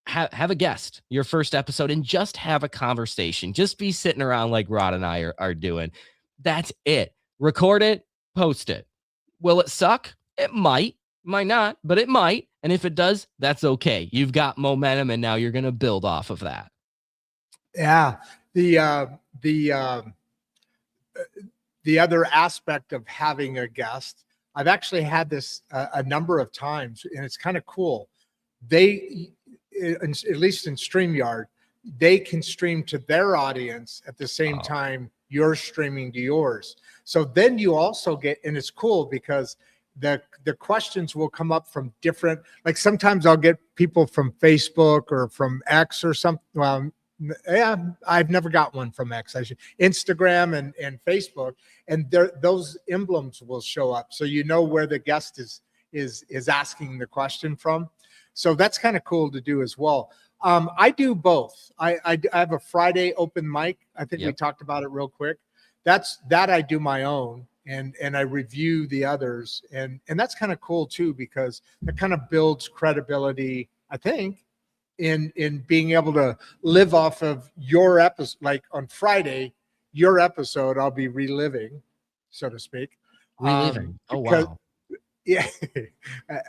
Have a guest, your first episode, and just have a conversation. Just be sitting around like Rodd and I are doing. That's it. Record it, post it. Will it suck? It might not, but it might. And if it does, that's okay. You've got momentum, and now you're going to build off of that. Yeah. The other aspect of having a guest, I've actually had this a number of times, and it's kind of cool. At least in StreamYard, they can stream to their audience at the same time you're streaming to yours. So then you also get, and it's cool because the questions will come up from different, like sometimes I'll get people from Facebook or from X or something. Well, yeah, I've never got one from X. Instagram and Facebook, and those emblems will show up, so you know where the guest is asking the question from. So that's kind of cool to do as well. I do both. I have a Friday open mic. I think we talked about it real quick. That I do my own, and I review the others, and that's kind of cool too, because it kind of builds credibility, I think, in being able to live off of your episode. Like on Friday, your episode I'll be reliving, so to speak. Reliving. Wow. Yeah,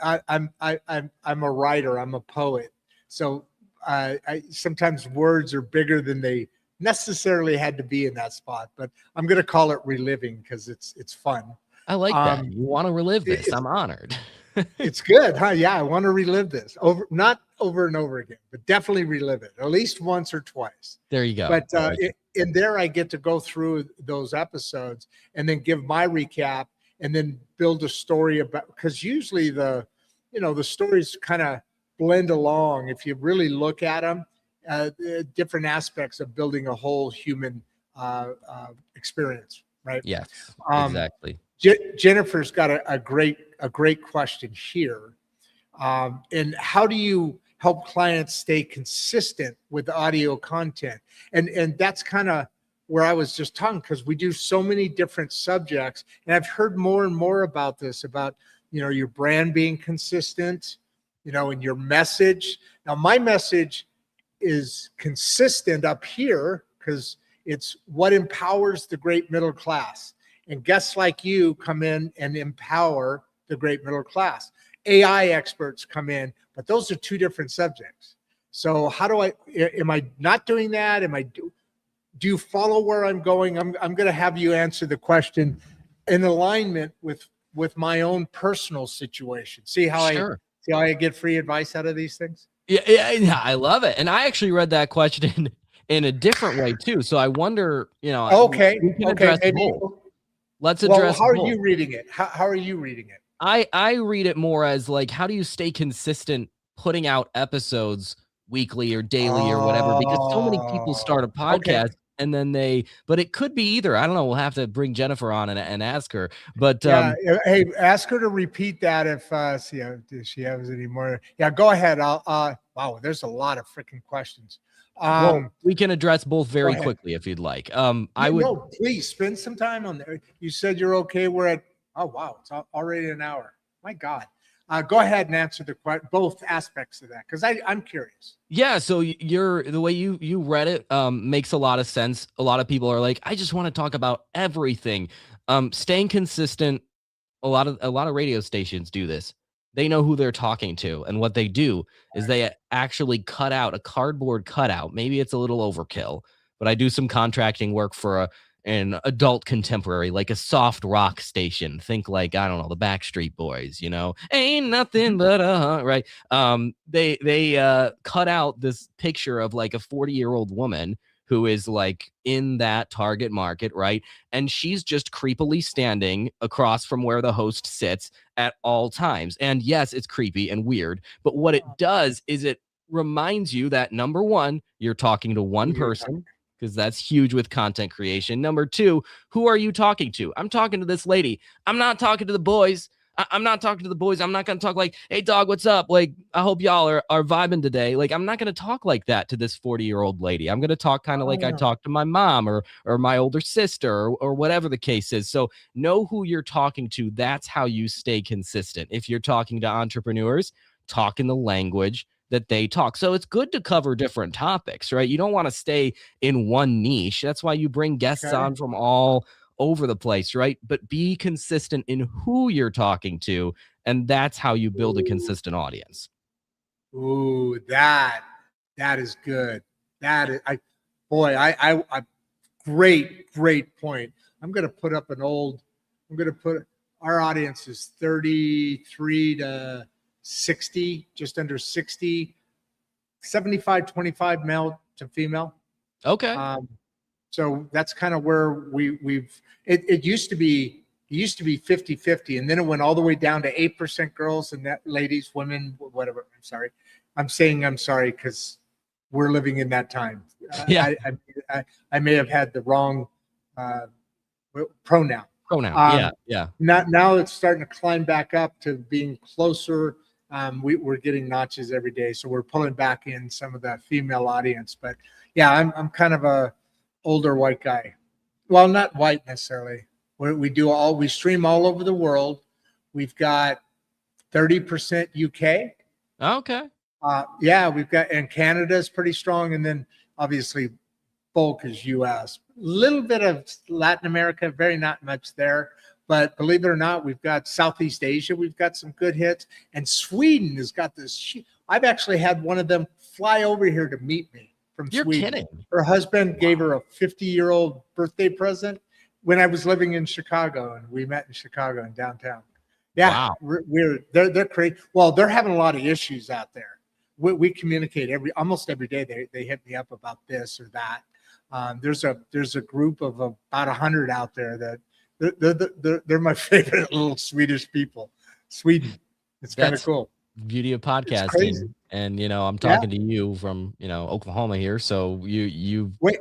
I'm a writer. I'm a poet. So I sometimes words are bigger than they necessarily had to be in that spot. But I'm going to call it reliving because it's fun. I like that. You want to relive this? I'm honored. It's good, huh? Yeah, I want to relive this not over and over again, but definitely relive it at least once or twice. There you go. But in there, I get to go through those episodes and then give my recap, and then build a story about, because usually the stories kind of blend along if you really look at them, different aspects of building a whole human experience, right? Yes, exactly. Jennifer's got a great question here. And how do you help clients stay consistent with audio content? And that's kind of where I was just talking, because we do so many different subjects, and I've heard more and more about this, about, your brand being consistent, and your message. Now, my message is consistent up here because it's what empowers the great middle class. And guests like you come in and empower the great middle class. AI experts come in, but those are two different subjects. So how am I not doing that? Do you follow where I'm going? I'm going to have you answer the question in alignment with my own personal situation. See how I get free advice out of these things? Yeah, I love it. And I actually read that question in a different way too. So I wonder, okay, we can address both. Let's address how are both. you reading it? How are you reading it? I read it more as like, how do you stay consistent putting out episodes weekly or daily or whatever? Because so many people start a podcast and then but it could be either. I don't know. We'll have to bring Jennifer on and ask her. But hey, ask her to repeat that if if she has any more. Yeah, go ahead. Wow, there's a lot of freaking questions. Well, we can address both very quickly if you'd like. No, please spend some time on there. You said you're okay. We're at, oh wow, it's already an hour. My God. Go ahead and answer both aspects of that, because I'm curious. Yeah, so the way you read it makes a lot of sense. A lot of people are like, I just want to talk about everything. Staying consistent. A lot of radio stations do this. They know who they're talking to, and what they do is they actually cut out a cardboard cutout. Maybe it's a little overkill, but I do some contracting work for an adult contemporary, like a soft rock station. Think like, I don't know, the Backstreet Boys, ain't nothing but right. They cut out this picture of like a 40-year-old woman who is like in that target market, right? And she's just creepily standing across from where the host sits at all times. And yes, it's creepy and weird, but what it does is it reminds you that, number one, you're talking to one person, because that's huge with content creation. Number two, who are you talking to? I'm talking to this lady. I'm not talking to the boys. I'm not talking to the boys. I'm not going to talk like, hey, dog, what's up? Like, I hope y'all are vibing today. Like, I'm not going to talk like that to this 40-year-old lady. I'm going to talk kind of like I talk to my mom or my older sister or whatever the case is. So know who you're talking to. That's how you stay consistent. If you're talking to entrepreneurs, talk in the language that they talk. So it's good to cover different topics, right? You don't want to stay in one niche. That's why you bring guests on from all over the place, right? But be consistent in who you're talking to, and that's how you build a consistent audience. Ooh, that is good. That is, I great point. I'm going to put our audience is 33 to 60, just under 60, 75-25 male to female. Okay. So that's kind of where it used to be 50-50, and then it went all the way down to 8% girls and that ladies, women, whatever. I'm sorry because we're living in that time. Yeah. I may have had the wrong pronoun. Yeah. Now it's starting to climb back up to being closer. We're getting notches every day, so we're pulling back in some of that female audience. But yeah, I'm kind of a older white guy. Well, not white necessarily. We stream all over the world. We've got 30% UK. Okay. And Canada is pretty strong, and then obviously bulk is US. Little bit of Latin America, very not much there. But believe it or not, we've got Southeast Asia. We've got some good hits, and Sweden has got this. I've actually had one of them fly over here to meet me from Sweden. You're kidding. Her husband gave her a 50-year-old birthday present when I was living in Chicago, and we met in Chicago in downtown. Yeah, wow. They're crazy. Well, they're having a lot of issues out there. We communicate almost every day. They hit me up about this or that. There's a group of about 100 out there that they're my favorite little Swedish people. Sweden, it's kind of cool. Beauty of podcasting. And I'm talking to you from Oklahoma here. So you wait.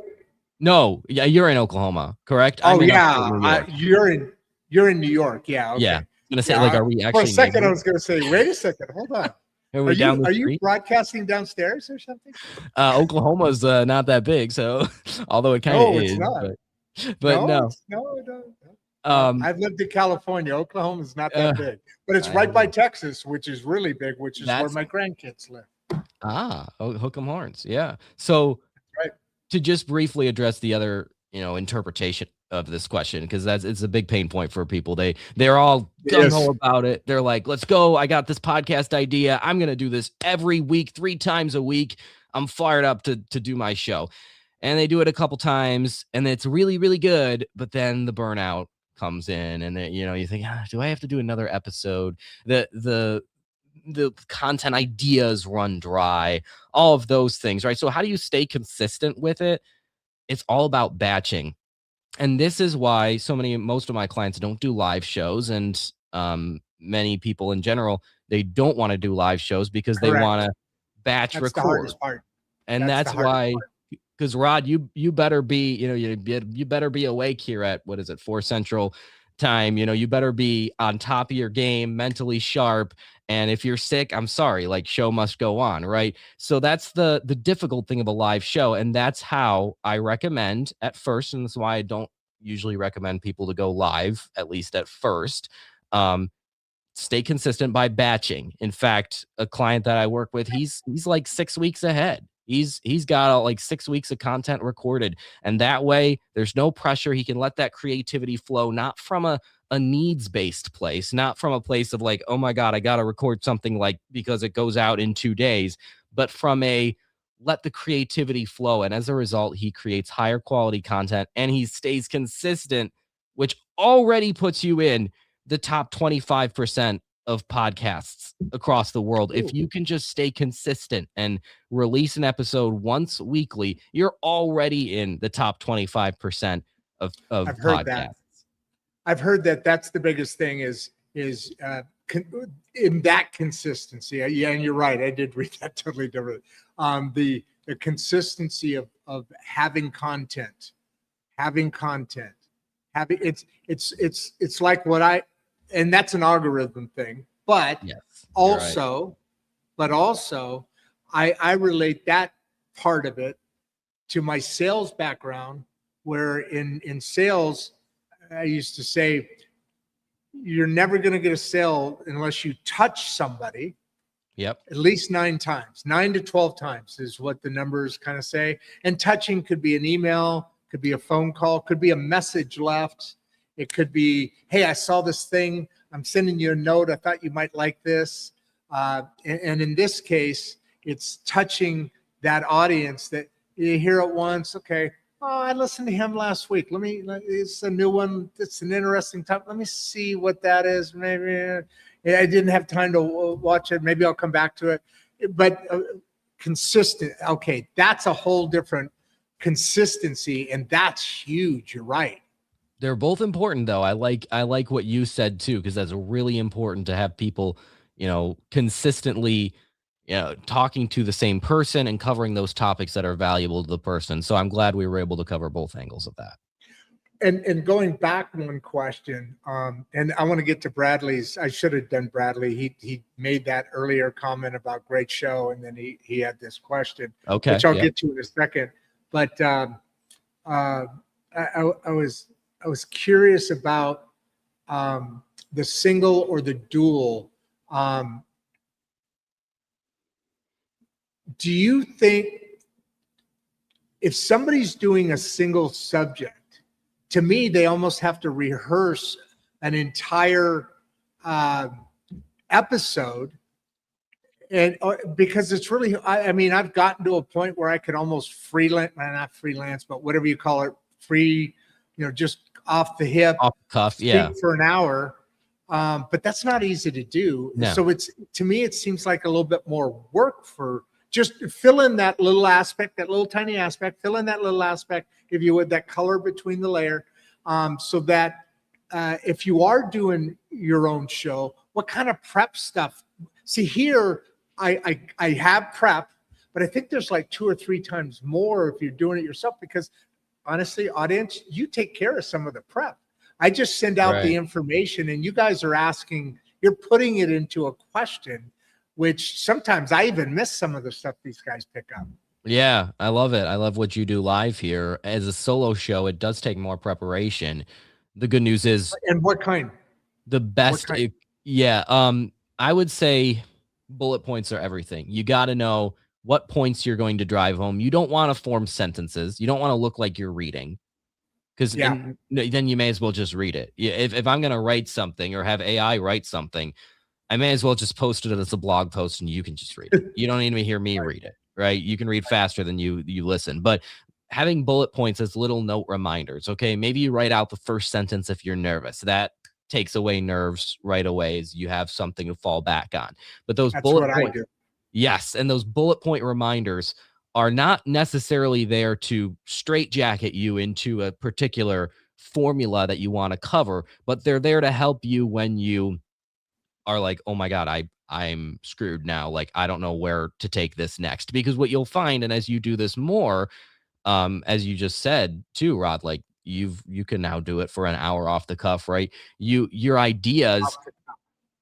No, yeah, you're in Oklahoma, correct? You're in New York. Yeah. Okay. Yeah. I'm gonna say, like, are we actually? For a second, I was gonna say, wait a second, hold on. Are we down the Are street? you broadcasting downstairs or something? Oklahoma's not that big, so although it kind of No, it's is, not. but no. No. Um, I've lived in California. Oklahoma's not uh, that big, but it's I right by know. Texas, which is really big, which is where That's my grandkids live. hook 'em horns. Yeah. So Right. to just briefly address the other, interpretation of this question, because it's a big pain point for people. They're all gung ho Yes. about it. They're like, let's go. I got this podcast idea. I'm gonna do this every week, 3 times a week. I'm fired up to do my show. And they do it a couple times and it's really, really good. But then the burnout comes in and then, you think, do I have to do another episode? The content ideas run dry, all of those things, right? So how do you stay consistent with it? It's all about batching. And this is why most of my clients don't do live shows. And many people in general, they don't want to do live shows because they Correct. want to batch That's the record. hardest part. And that's why, because Rodd, you better be, you better be awake here at, 4 Central time. You better be on top of your game, mentally sharp. And if you're sick, I'm sorry, like show must go on, right? So that's the difficult thing of a live show. And that's how I recommend at first. And that's why I don't usually recommend people to go live, at least at first. Stay consistent by batching. In fact, a client that I work with, he's like 6 weeks ahead. He's got like 6 weeks of content recorded. And that way there's no pressure. He can let that creativity flow, not from a needs-based place, not from a place of like, oh my God, I got to record something like because it goes out in 2 days, but from a let the creativity flow. And as a result, he creates higher quality content and he stays consistent, which already puts you in the top 25% of podcasts across the world. If you can just stay consistent and release an episode once weekly, you're already in the top 25% of I've heard podcasts. that. I've heard that that's the biggest thing is in that consistency. Yeah, and you're right. I did read that totally different. The consistency of having content, it's like and that's an algorithm thing, but Yes, also, I relate that part of it to my sales background, where in sales, I used to say, you're never going to get a sale unless you touch somebody. Yep. At least 9 times, 9 to 12 times is what the numbers kind of say. And touching could be an email, could be a phone call, could be a message left. It could be, hey, I saw this thing. I'm sending you a note. I thought you might like this. And in this case, it's touching that audience that you hear it once. Okay. Oh, I listened to him last week. It's a new one. It's an interesting topic. Let me see what that is. Maybe I didn't have time to watch it. Maybe I'll come back to it. But consistent. Okay. That's a whole different consistency. And that's huge. You're right. They're both important though. I like what you said too, because that's really important to have people, consistently, talking to the same person and covering those topics that are valuable to the person. So I'm glad we were able to cover both angles of that. And going back one question, and I want to get to Bradley's. I should have done Bradley. He made that earlier comment about great show, and then he had this question, okay, which I'll get to in a second. But I was curious about the single or the dual. Do you think if somebody's doing a single subject, to me, they almost have to rehearse an entire episode, and because it's really, I mean, I've gotten to a point where I could almost not freelance, but whatever you call it, free, just off the hip, off the cuff, yeah, for an hour. But that's not easy to do. No. So to me, it seems like a little bit more work for just fill in that little aspect, that little tiny aspect, fill in that little aspect, if you would, that color between the layer, so that if you are doing your own show, what kind of prep stuff? See, here, I have prep, but I think there's like 2 or 3 times more if you're doing it yourself, because honestly, audience, you take care of some of the prep. I just send out the information and you guys are asking, you're putting it into a question. which sometimes I even miss some of the stuff these guys pick up. Yeah, I love it. I love what you do live here. As a solo show, it does take more preparation. The good news is And what kind? the What best. kind? Yeah. I would say bullet points are everything. You got to know what points you're going to drive home. You don't want to form sentences. You don't want to look like you're reading, because Yeah. then you may as well just read it. If I'm going to write something or have AI write something, I may as well just post it as a blog post and you can just read it. You don't even hear me read it, right? You can read faster than you listen. But having bullet points as little note reminders, okay? Maybe you write out the first sentence if you're nervous. That takes away nerves right away as you have something to fall back on. But those That's bullet what I points, do. yes, and those bullet point reminders are not necessarily there to straitjacket you into a particular formula that you want to cover, but they're there to help you when you are like, oh my God, I'm screwed now. Like, I don't know where to take this next. Because what you'll find, and as you do this more, as you just said too, Rodd, like you can now do it for an hour off the cuff, right? Your ideas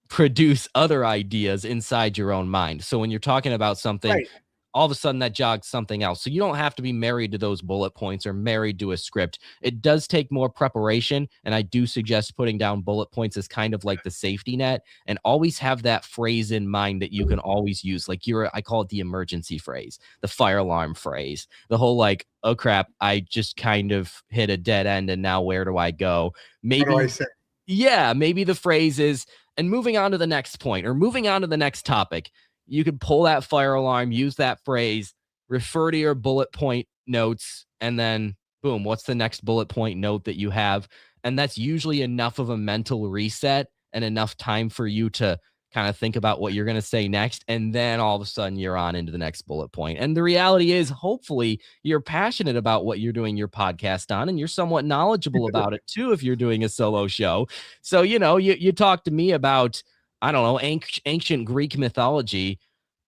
produce other ideas inside your own mind. So when you're talking about something, Right. all of a sudden that jogs something else. So you don't have to be married to those bullet points or married to a script. It does take more preparation. And I do suggest putting down bullet points as kind of like the safety net, and always have that phrase in mind that you can always use. Like I call it the emergency phrase, the fire alarm phrase, the whole like, oh crap, I just kind of hit a dead end and now where do I go? What do I Maybe, say? yeah, maybe the phrase is, and moving on to the next point or moving on to the next topic, you could pull that fire alarm, use that phrase, refer to your bullet point notes, and then boom, what's the next bullet point note that you have? And that's usually enough of a mental reset and enough time for you to kind of think about what you're going to say next. And then all of a sudden you're on into the next bullet point. And the reality is, hopefully, you're passionate about what you're doing your podcast on, and you're somewhat knowledgeable about it too if you're doing a solo show. So, you talk to me about, I don't know, ancient Greek mythology.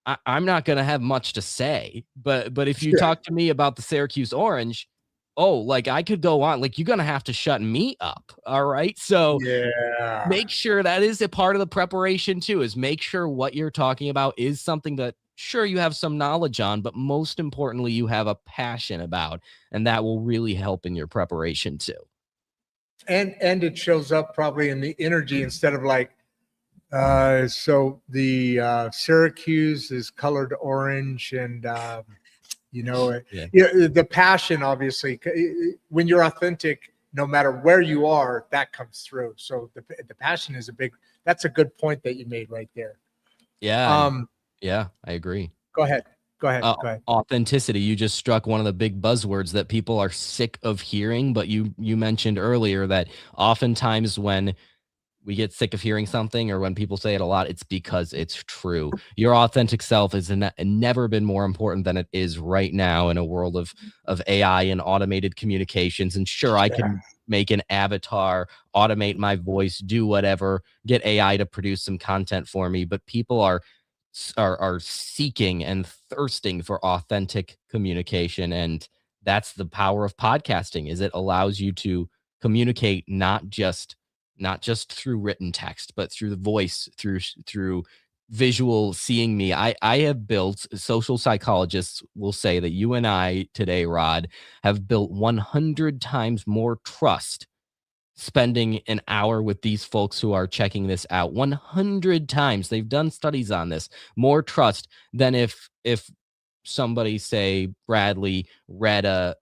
I'm not going to have much to say, but if you Yeah. talk to me about the Syracuse Orange, oh, like I could go on, like you're going to have to shut me up. All right. So Yeah. make sure that is a part of the preparation too, is make sure what you're talking about is something that sure you have some knowledge on, but most importantly, you have a passion about, and that will really help in your preparation too. And it shows up probably in the energy instead of like, so the Syracuse is colored orange, and Yeah. the passion, obviously, when you're authentic, no matter where you are, that comes through. So the passion is that's a good point that you made right there. Yeah. Yeah, I agree. Go ahead. Go ahead. Authenticity. You just struck one of the big buzzwords that people are sick of hearing, but you mentioned earlier that oftentimes when we get sick of hearing something, or when people say it a lot, it's because it's true. Your authentic self has never been more important than it is right now in a world of AI and automated communications. And sure, I can make an avatar, automate my voice, do whatever, get AI to produce some content for me, but people are seeking and thirsting for authentic communication. And that's the power of podcasting, is it allows you to communicate not just through written text, but through the voice, through visual seeing me. I have built, social psychologists will say that you and I today, Rodd, have built 100 times more trust spending an hour with these folks who are checking this out. 100 times. They've done studies on this. More trust than if somebody, say Bradley, read a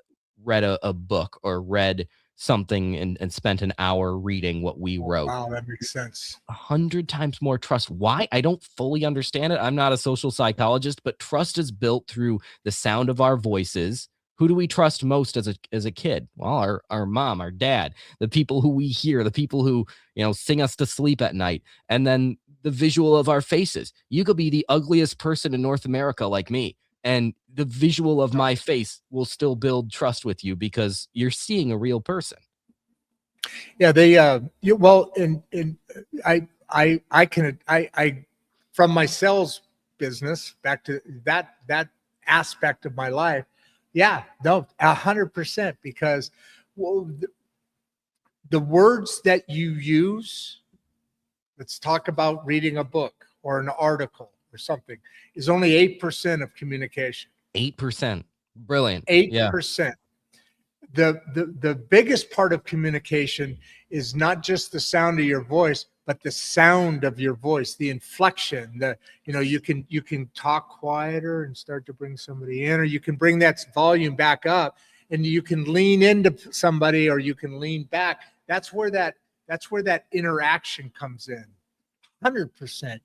book or read something and spent an hour reading what we wrote. Wow, that makes sense. 100 times more trust. Why? I don't fully understand it. I'm not a social psychologist, but trust is built through the sound of our voices. Who do we trust most as a kid? Well, our mom, our dad, the people who we hear, the people who, sing us to sleep at night, and then the visual of our faces. You could be the ugliest person in North America like me, and the visual of my face will still build trust with you because you're seeing a real person. Yeah, they well, and I can from my sales business back to that aspect of my life. Yeah, no, 100%, because the words that you use. Let's talk about reading a book or an article. or something is only 8% of communication. 8%. Brilliant. 8%. The biggest part of communication is not just the sound of your voice, but the sound of your voice, the inflection. You can talk quieter and start to bring somebody in, or you can bring that volume back up, and you can lean into somebody, or you can lean back. That's where that interaction comes in. 100%.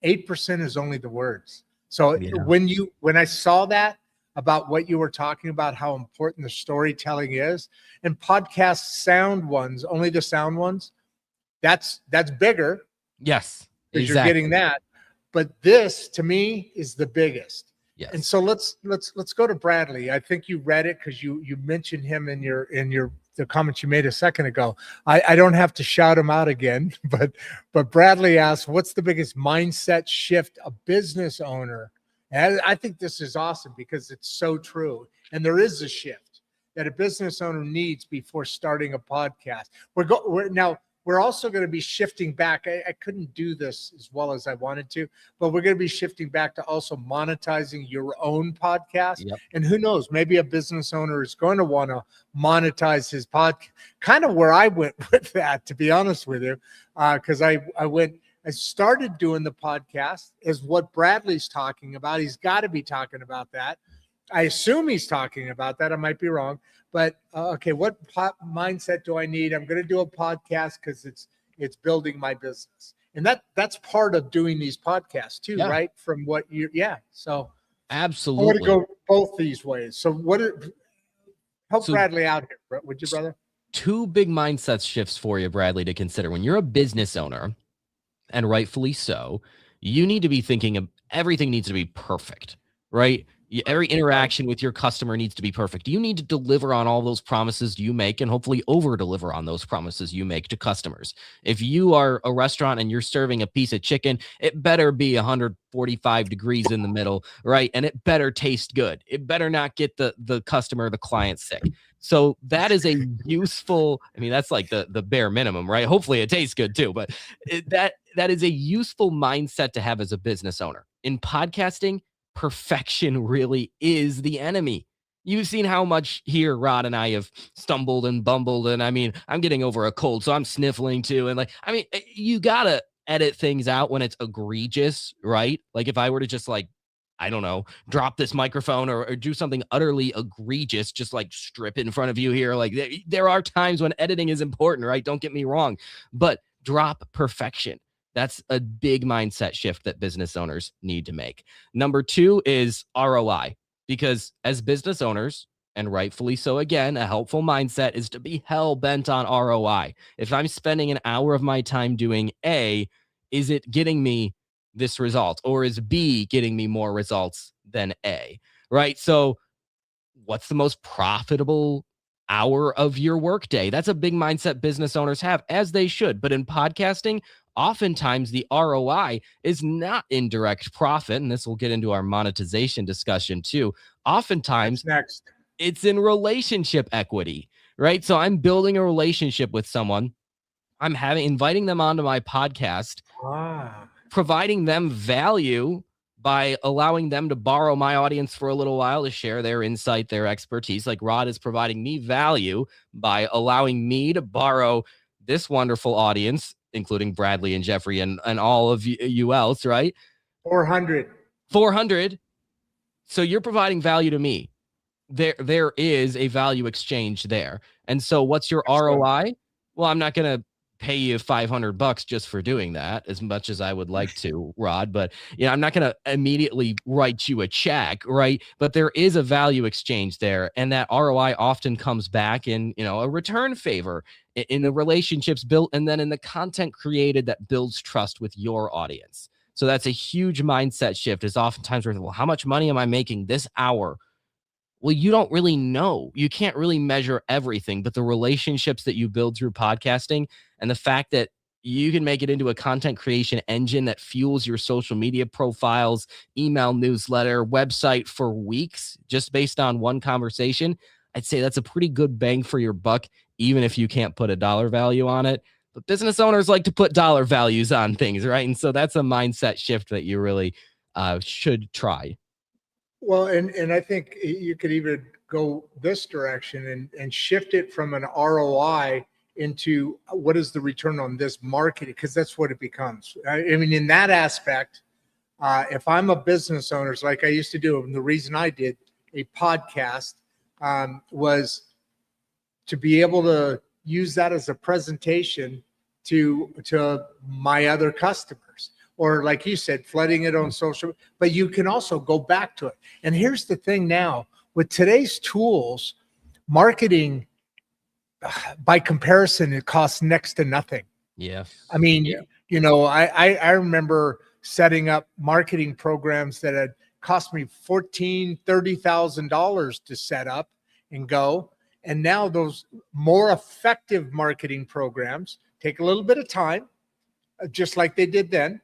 8% is only the words. So when I saw that about what you were talking about, how important the storytelling is, and podcast only the sound ones, that's bigger. Yes, because you're getting that. But this, to me, is the biggest. Yes. And so let's go to Bradley. I think you read it because you mentioned him in the comments you made a second ago. I don't have to shout him out again, but Bradley asked, what's the biggest mindset shift a business owner? And I think this is awesome because it's so true. And there is a shift that a business owner needs before starting a podcast. We're also going to be shifting back. I couldn't do this as well as I wanted to, but we're going to be shifting back to also monetizing your own podcast. Yep. And who knows, maybe a business owner is going to want to monetize his podcast. Kind of where I went with that, to be honest with you, because I started doing the podcast as what Bradley's talking about. He's got to be talking about that. I assume he's talking about that. I might be wrong, but okay. What mindset do I need? I'm going to do a podcast because it's building my business, and that's part of doing these podcasts too, right? From what So absolutely, I want to go both these ways. So help Bradley out here, would you, brother? Two big mindset shifts for you, Bradley, to consider when you're a business owner. And rightfully so, you need to be thinking of everything needs to be perfect, right? Every interaction with your customer needs to be perfect. You need to deliver on all those promises you make and hopefully over deliver on those promises you make to customers. If you are a restaurant and you're serving a piece of chicken, it better be 145 degrees in the middle, right? And it better taste good. It better not get the customer, the client sick. So that is a useful, that's like the bare minimum, right? Hopefully it tastes good too, but that is a useful mindset to have as a business owner. In podcasting, perfection really is the enemy. You've seen how much here Rodd and I have stumbled and bumbled, and I'm getting over a cold, so I'm sniffling too. And you gotta edit things out when it's egregious, right? Like if I were to just I don't know, drop this microphone or do something utterly egregious, just strip in front of you here. There are times when editing is important, right? Don't get me wrong, but drop perfection. That's a big mindset shift that business owners need to make. Number two is ROI, because as business owners, and rightfully so, again, a helpful mindset is to be hell bent on ROI. If I'm spending an hour of my time doing A, is it getting me this result, or is B getting me more results than A, right? So what's the most profitable hour of your workday? That's a big mindset business owners have, as they should. But in podcasting, oftentimes the ROI is not in direct profit, and this will get into our monetization discussion too. Oftentimes, it's in relationship equity, right? So I'm building a relationship with someone. I'm inviting them onto my podcast, providing them value by allowing them to borrow my audience for a little while to share their insight, their expertise. Like Rodd is providing me value by allowing me to borrow this wonderful audience, including Bradley and Jeffrey and all of you else, right? 400. So you're providing value to me. There is a value exchange there. And so what's your ROI? Well, I'm not going to pay you $500 just for doing that, as much as I would like to, Rodd, but I'm not going to immediately write you a check, right? But there is a value exchange there, and that ROI often comes back in a return favor in the relationships built, and then in the content created that builds trust with your audience. So that's a huge mindset shift. Is oftentimes, well, how much money am I making this hour? Well, you don't really know. You can't really measure everything, but the relationships that you build through podcasting and the fact that you can make it into a content creation engine that fuels your social media profiles, email newsletter, website for weeks, just based on one conversation, I'd say that's a pretty good bang for your buck, even if you can't put a dollar value on it. But business owners like to put dollar values on things, right? And so that's a mindset shift that you really should try. Well, and I think you could even go this direction and shift it from an ROI into what is the return on this marketing, because that's what it becomes. I mean, in that aspect, if I'm a business owner, like I used to do, and the reason I did a podcast was to be able to use that as a presentation to my other customers, or like you said, flooding it on social. But you can also go back to it. And here's the thing now, with today's tools, marketing, by comparison, it costs next to nothing. Yeah. I mean, you know, I remember setting up marketing programs that had cost me $30,000 to set up and go. And now those more effective marketing programs take a little bit of time, just like they did then,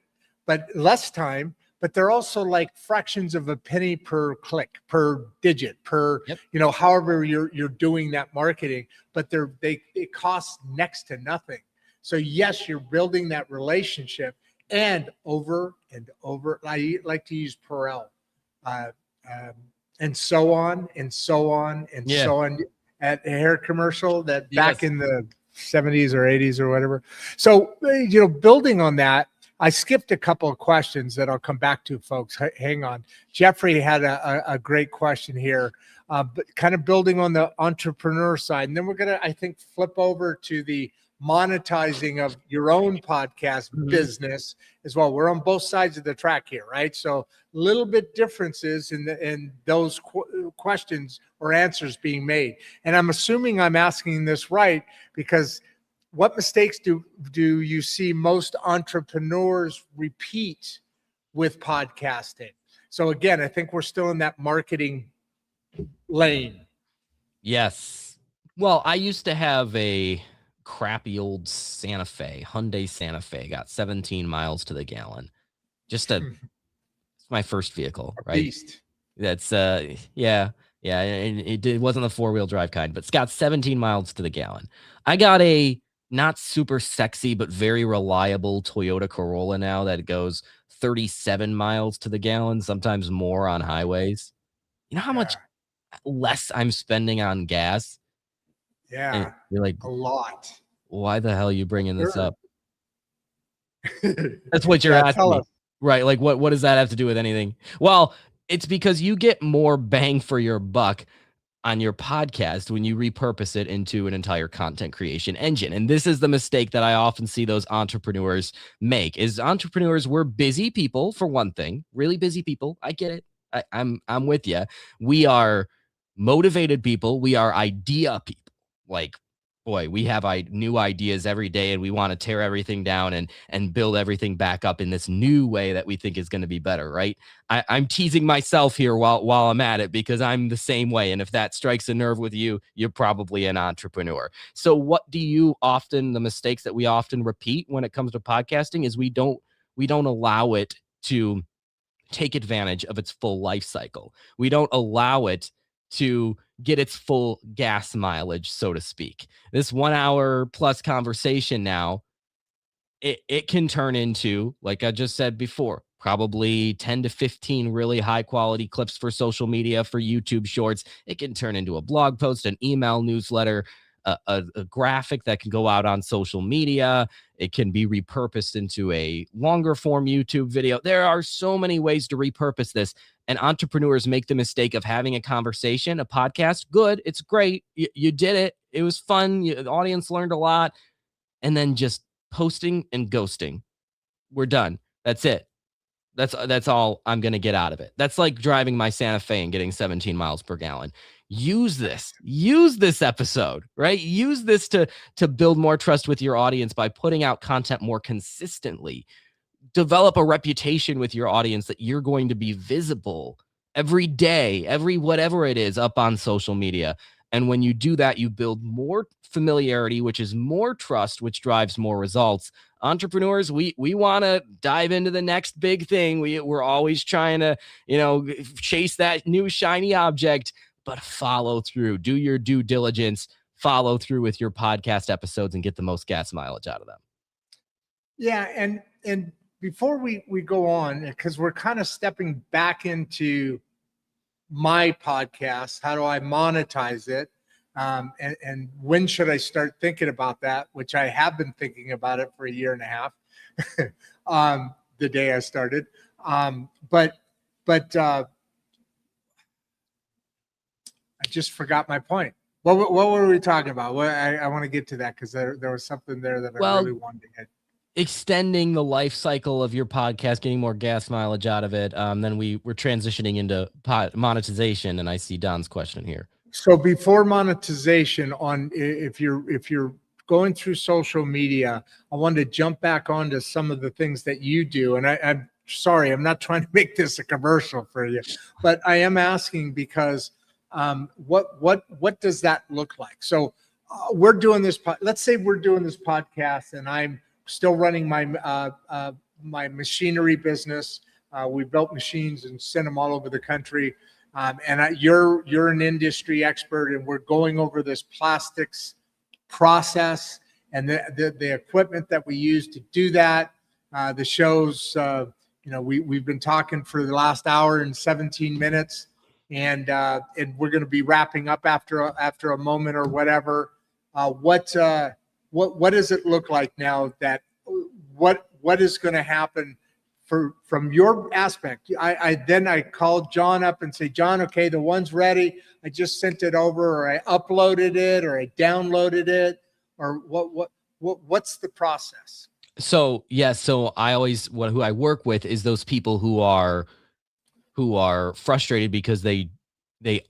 but less time. But they're also like fractions of a penny per click, per digit, per, you know, however you're doing that marketing. But it costs next to nothing. So yes, you're building that relationship, and over and over. I like to use Perel, and so on and so on and so on, at a hair commercial that back in the 70s or 80s or whatever. So, you know, building on that, I skipped a couple of questions that I'll come back to, folks. Hang on. Jeffrey had a great question here, but kind of building on the entrepreneur side. And then we're going to, I think, flip over to the monetizing of your own podcast business as well. We're on both sides of the track here, right? So little bit differences in those questions or answers being made. And I'm assuming I'm asking this right, because what mistakes do you see most entrepreneurs repeat with podcasting? So again, I think we're still in that marketing lane. Yes. Well, I used to have a crappy old Santa Fe, Hyundai Santa Fe, got 17 miles to the gallon. It's my first vehicle, right? Beast. That's yeah. It wasn't the 4-wheel drive kind, but it's got 17 miles to the gallon. I got a not super sexy but very reliable Toyota Corolla now that goes 37 miles to the gallon, sometimes more on highways. You know how much less I'm spending on gas? Yeah, and you're like, a lot. Why the hell are you bringing this up? That's what you're asking me. Right. Like, what does that have to do with anything? Well, it's because you get more bang for your buck on your podcast when you repurpose it into an entire content creation engine. And this is the mistake that I often see those entrepreneurs make. Is entrepreneurs, we're busy people, for one thing, really busy people. I get it. I'm with you. We are motivated people. We are idea people. Like, boy, we have new ideas every day, and we want to tear everything down and build everything back up in this new way that we think is going to be better, right? I'm teasing myself here while I'm at it, because I'm the same way. And if that strikes a nerve with you, you're probably an entrepreneur. So the mistakes that we often repeat when it comes to podcasting is we don't allow it to take advantage of its full life cycle. We don't allow it to get its full gas mileage, so to speak. This 1 hour plus conversation now, it can turn into, like I just said before, probably 10 to 15 really high quality clips for social media, for YouTube shorts. It can turn into a blog post, an email newsletter, a graphic that can go out on social media. It can be repurposed into a longer form YouTube video. There are so many ways to repurpose this. And entrepreneurs make the mistake of having a conversation, a podcast. Good. It's great. You did it. It was fun. The audience learned a lot. And then just posting and ghosting. We're done. That's it. That's all I'm going to get out of it. That's like driving my Santa Fe and getting 17 miles per gallon. Use this episode, right? Use this to build more trust with your audience by putting out content more consistently. Develop a reputation with your audience that you're going to be visible every day, every whatever it is, up on social media. And when you do that, you build more familiarity, which is more trust, which drives more results. Entrepreneurs, we want to dive into the next big thing. We're always trying to, chase that new shiny object, but follow through. Do your due diligence. Follow through with your podcast episodes and get the most gas mileage out of them. Yeah, and before we go on, because we're kind of stepping back into my podcast, how do I monetize it? And when should I start thinking about that? Which I have been thinking about it for a year and a half, the day I started. But I just forgot my point. What were we talking about? I want to get to that because there was something there that I really wanted to get. Extending the life cycle of your podcast, getting more gas mileage out of it. Then we're transitioning into monetization, and I see Don's question here. So before monetization, on if you're going through social media, I wanted to jump back onto some of the things that you do. And I'm sorry, I'm not trying to make this a commercial for you, but I am asking because what does that look like? So we're doing this. Let's say we're doing this podcast, and I'm still running my my machinery business. We built machines and sent them all over the country. You're an industry expert, and we're going over this plastics process and the equipment that we use to do that. The shows, we've been talking for the last hour and 17 minutes, and we're going to be wrapping up after a moment or whatever. What does it look like now? That what is going to happen from your aspect? I called Jon up and say, Jon, okay, the one's ready. I just sent it over, or I uploaded it, or I downloaded it, or what's the process? So I always who I work with is those people who are frustrated because they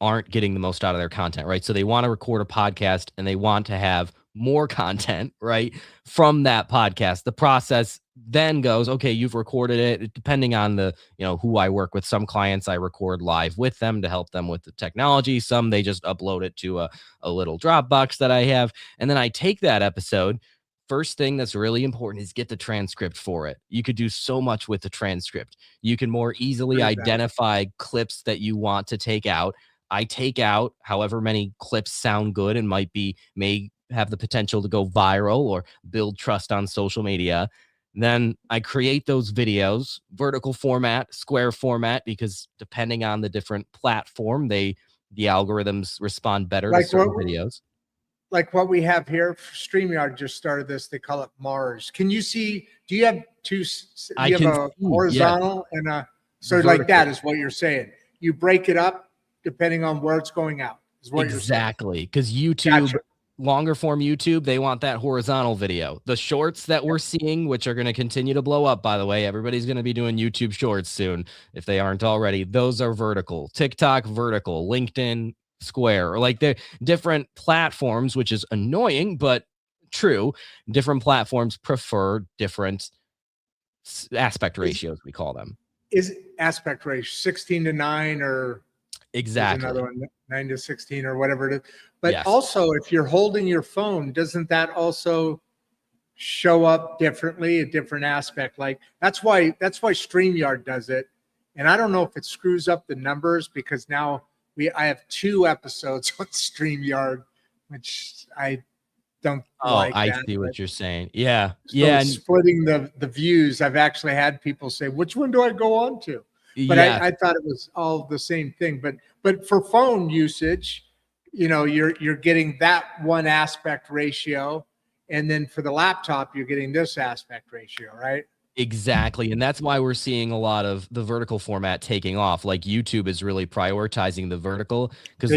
aren't getting the most out of their content, right? So they want to record a podcast and they want to have more content, right, from that podcast. The process then goes, okay, you've recorded it. Depending on the, who I work with, some clients I record live with them to help them with the technology. Some they just upload it to a little Dropbox that I have. And then I take that episode. First thing that's really important is get the transcript for it. You could do so much with the transcript. You can more easily identify clips that you want to take out. I take out however many clips sound good and may have the potential to go viral or build trust on social media. Then I create those videos, vertical format, square format, because depending on the different platform, the algorithms respond better to certain videos. Like what we have here, StreamYard just started this. They call it Mars. Can you see? Do you have two? You have a horizontal and a vertical. Like that is what you're saying. You break it up depending on where it's going out. Is what exactly, because YouTube. Gotcha. Longer form YouTube, they want that horizontal video. The shorts that we're seeing, which are going to continue to blow up, by the way, everybody's going to be doing YouTube shorts soon if they aren't already. Those are vertical. TikTok, vertical. LinkedIn, square. Or like they're different platforms, which is annoying, but true. Different platforms prefer different aspect ratios, we call them. Is aspect ratio 16:9 or exactly another one 9:16 or whatever it is? But yes. Also, if you're holding your phone, doesn't that also show up differently, a different aspect? Like that's why StreamYard does it. And I don't know if it screws up the numbers because now I have 2 episodes on StreamYard, which I don't like. I see what you're saying. Yeah. So yeah. Splitting the views, I've actually had people say, which one do I go on to? But yeah. I thought it was all the same thing. But for phone usage, you're getting that one aspect ratio, and then for the laptop you're getting this aspect ratio, right? Exactly. And that's why we're seeing a lot of the vertical format taking off. Like YouTube is really prioritizing the vertical because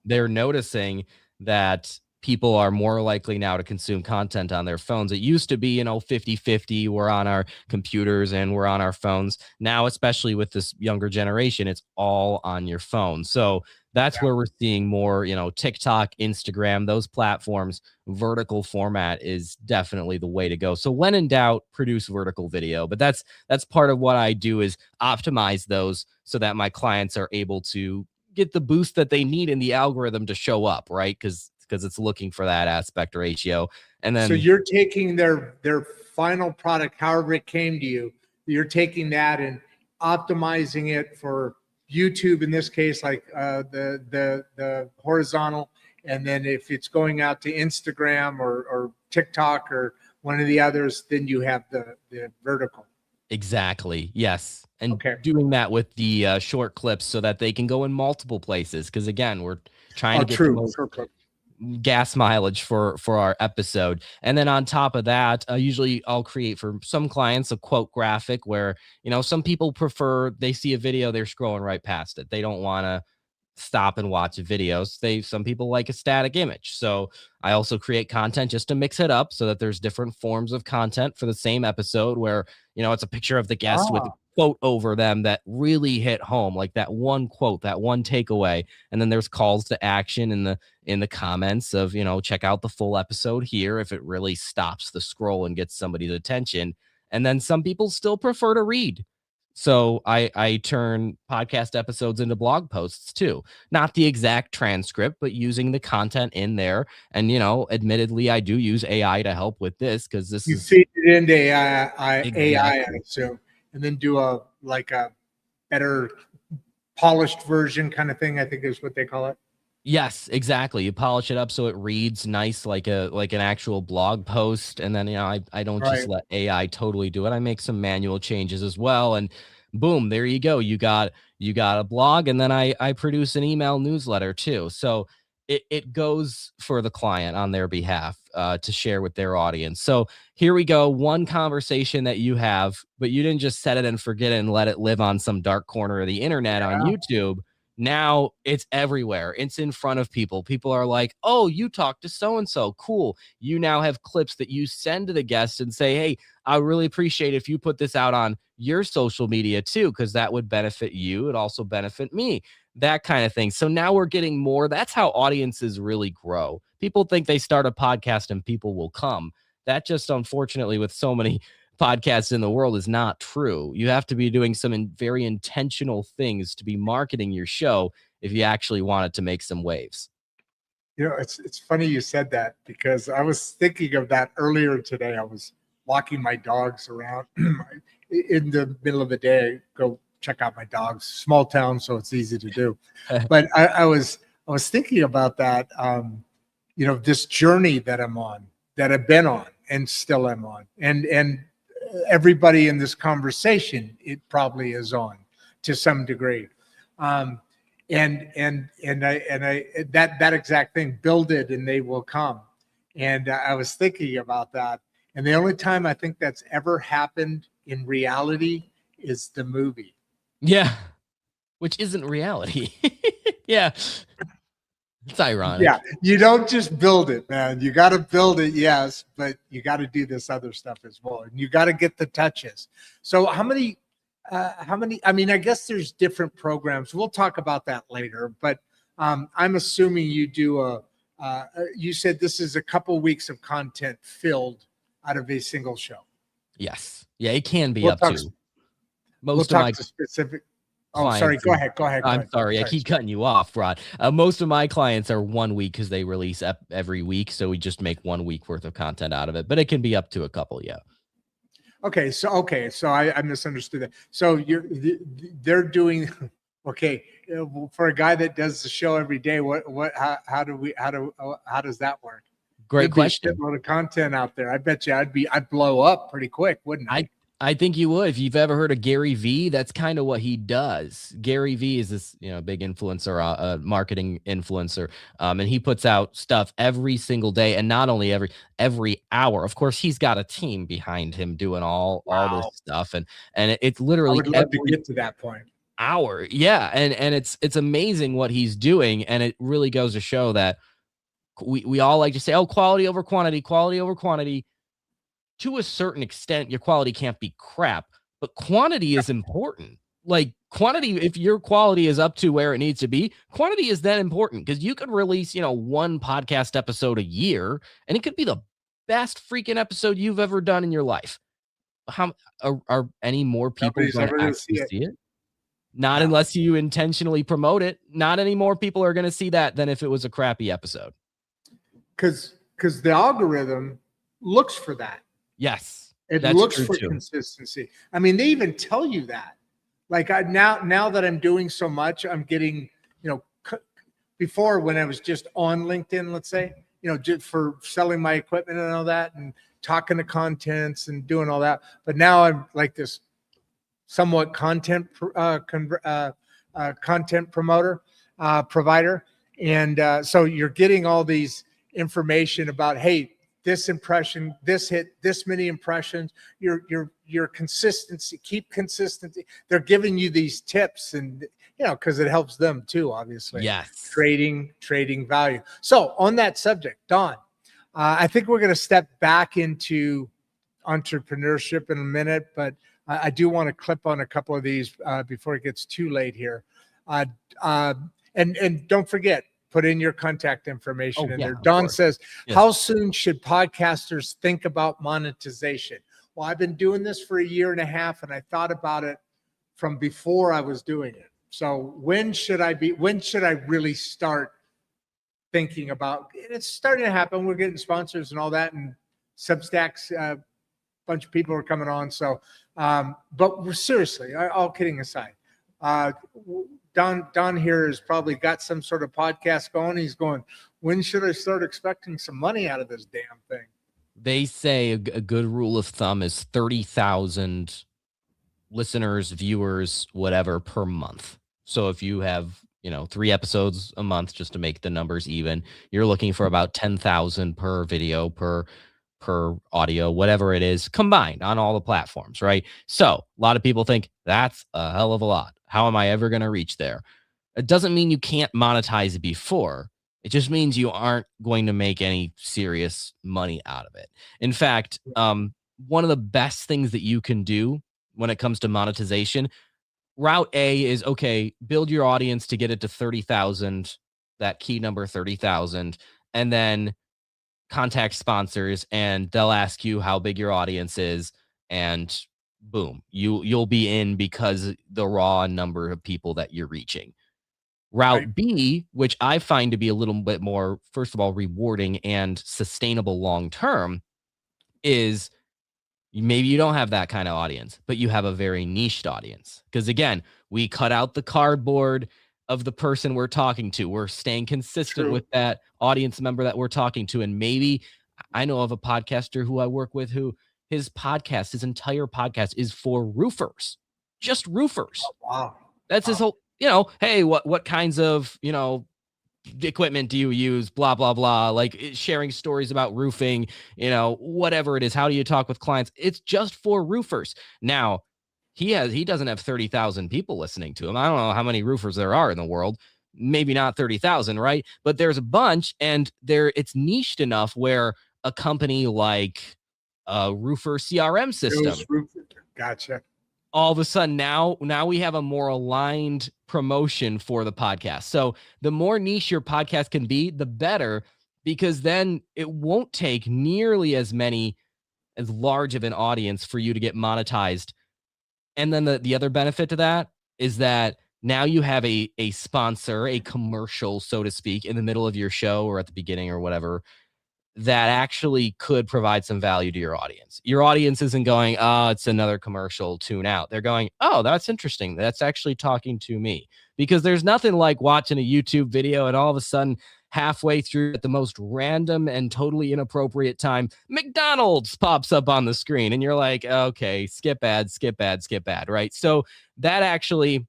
they're noticing that people are more likely now to consume content on their phones. It used to be, 50-50. We're on our computers and we're on our phones. Now, especially with this younger generation, it's all on your phone. So that's where we're seeing more, TikTok, Instagram, those platforms. Vertical format is definitely the way to go. So when in doubt, produce vertical video. But that's part of what I do is optimize those so that my clients are able to get the boost that they need in the algorithm to show up, right? Because it's looking for that aspect ratio. And then, so you're taking their final product, however it came to you, you're taking that and optimizing it for YouTube in this case, like the horizontal, and then if it's going out to Instagram or TikTok or one of the others, then you have the vertical. Exactly. Yes. And Okay. doing that with the short clips so that they can go in multiple places. Because again, we're trying Oh, to get the true. most Short clip. gas mileage for our episode. And then on top of that, usually I'll create for some clients a quote graphic where, some people prefer, they see a video, they're scrolling right past it. They don't want to stop and watch videos. Some people like a static image. So I also create content just to mix it up so that there's different forms of content for the same episode where, it's a picture of the guest with a Ah, quote over them that really hit home, like that one quote, that one takeaway. And then there's calls to action in the comments of, check out the full episode here if it really stops the scroll and gets somebody's attention. And then some people still prefer to read. So I turn podcast episodes into blog posts too. Not the exact transcript, but using the content in there. And admittedly, I do use AI to help with this because this you is feed it into AI, I exactly. assume, and then do a better polished version kind of thing, I think is what they call it. Yes, exactly. You polish it up so it reads nice like an actual blog post. And then I don't just Right. let AI totally do it. I make some manual changes as well. And boom, there you go. You got a blog, and then I produce an email newsletter too. So it goes for the client on their behalf to share with their audience. So here we go. One conversation that you have, but you didn't just set it and forget it and let it live on some dark corner of the internet on Yeah. YouTube. Now it's everywhere. It's in front of people. People are like, oh, you talked to so-and-so. Cool. You now have clips that you send to the guest and say, hey, I really appreciate if you put this out on your social media too, because that would benefit you. It also benefit me, that kind of thing. So now we're getting more. That's how audiences really grow. People think they start a podcast and people will come. That just, unfortunately, with so many podcasts in the world, is not true. You have to be doing some very intentional things to be marketing your show if you actually want it to make some waves. It's funny you said that because I was thinking of that earlier today. I was walking my dogs around in the middle of the day. I go check out my dogs. Small town, so it's easy to do. But I was thinking about that. This journey that I'm on, that I've been on, and still am on, and everybody in this conversation, it probably is on to some degree. And I that exact thing, build it and they will come. And I was thinking about that. And the only time I think that's ever happened in reality is the movie. Yeah, which isn't reality. Yeah, it's ironic. Yeah, you don't just build it, man. You got to build it, yes, but you got to do this other stuff as well, and you got to get the touches. So how many? I mean, I guess there's different programs. We'll talk about that later, but I'm assuming you do you said this is a couple weeks of content filled out of a single show. Yes. Yeah, it can be We'll up talk. to We'll most of talk my to specific. Oh, sorry. clients. Go ahead. Go ahead. Go I'm ahead. sorry, I keep cutting you off, Rod. Most of my clients are 1 week because they release every week, so we just make 1 week worth of content out of it. But it can be up to a couple, yeah. Okay, so I misunderstood that. So they're doing okay for a guy that does the show every day. How does that work? Great There'd be a question. shitload of content out there. I bet you I'd blow up pretty quick, wouldn't I? I think you would. If you've ever heard of Gary Vee, that's kind of what he does. Gary Vee is this, big influencer, marketing influencer, and he puts out stuff every single day, and not only every hour. Of course, he's got a team behind him doing all this Wow. stuff, and it's I literally would love to every get to that point. hour. Yeah, and it's amazing what he's doing, and it really goes to show that we all like to say, oh, quality over quantity, quality over quantity. To a certain extent, your quality can't be crap, but quantity is important. Like quantity, if your quality is up to where it needs to be, quantity is then important because you could release, one podcast episode a year, and it could be the best freaking episode you've ever done in your life. How are any more people Nobody's going to ever going to actually see it. see it? Not No, unless you intentionally promote it. Not any more people are going to see that than if it was a crappy episode. because the algorithm looks for that. Yes, It that's looks true for too. consistency. I mean, they even tell you that. Like now that I'm doing so much, I'm getting, before when I was just on LinkedIn, let's say, just for selling my equipment and all that and talking to contents and doing all that. But now I'm like this somewhat content promoter, provider. And so you're getting all these information about, hey, this impression, this hit this many impressions, your consistency, keep consistency. They're giving you these tips, and because it helps them too, obviously. Yes. Trading value. So on that subject, Don, I think we're going to step back into entrepreneurship in a minute, but I do want to clip on a couple of these before it gets too late here. And don't forget, put in your contact information in there. Don says, how soon should podcasters think about monetization? Well, I've been doing this for 1.5 years, and I thought about it from before I was doing it. So when should I really start thinking about it? It's starting to happen. We're getting sponsors and all that, and Substacks, a bunch of people are coming on. So, but we're seriously, all kidding aside, Don here has probably got some sort of podcast going. He's going, when should I start expecting some money out of this damn thing? They say a good rule of thumb is 30,000 listeners, viewers, whatever, per month. So if you have, 3 episodes a month, just to make the numbers even, you're looking for about 10,000 per video, per audio, whatever it is, combined on all the platforms, right? So a lot of people think that's a hell of a lot. How am I ever going to reach there? It doesn't mean you can't monetize it before. It just means you aren't going to make any serious money out of it. In fact, one of the best things that you can do when it comes to monetization, route A is, okay, build your audience to get it to 30,000, that key number 30,000, and then contact sponsors, and they'll ask you how big your audience is, and boom, you'll be in because the raw number of people that you're reaching. Route B, which I find to be a little bit more, first of all, rewarding and sustainable long term, is maybe you don't have that kind of audience, but you have a very niched audience. Because again, we cut out the cardboard of the person we're talking to. We're staying consistent with that audience member that we're talking to. And maybe I know of a podcaster who I work with who his entire podcast is for roofers, just roofers. Oh, wow. That's his whole, hey, what kinds of, equipment do you use, blah blah blah, like sharing stories about roofing, whatever it is. How do you talk with clients? It's just for roofers. Now he doesn't have 30,000 people listening to him. I don't know how many roofers there are in the world, maybe not 30,000, right? But there's a bunch, and it's niched enough where a company like a roofer CRM system, gotcha, all of a sudden now we have a more aligned promotion for the podcast. So the more niche your podcast can be, the better, because then it won't take nearly as large of an audience for you to get monetized. And then the other benefit to that is that now you have a sponsor, a commercial, so to speak, in the middle of your show or at the beginning or whatever, that actually could provide some value to your audience. Your audience isn't going, oh, it's another commercial, tune out. They're going, oh, that's interesting. That's actually talking to me. Because there's nothing like watching a YouTube video and all of a sudden halfway through at the most random and totally inappropriate time, McDonald's pops up on the screen and you're like, okay, skip ad, right? So that actually,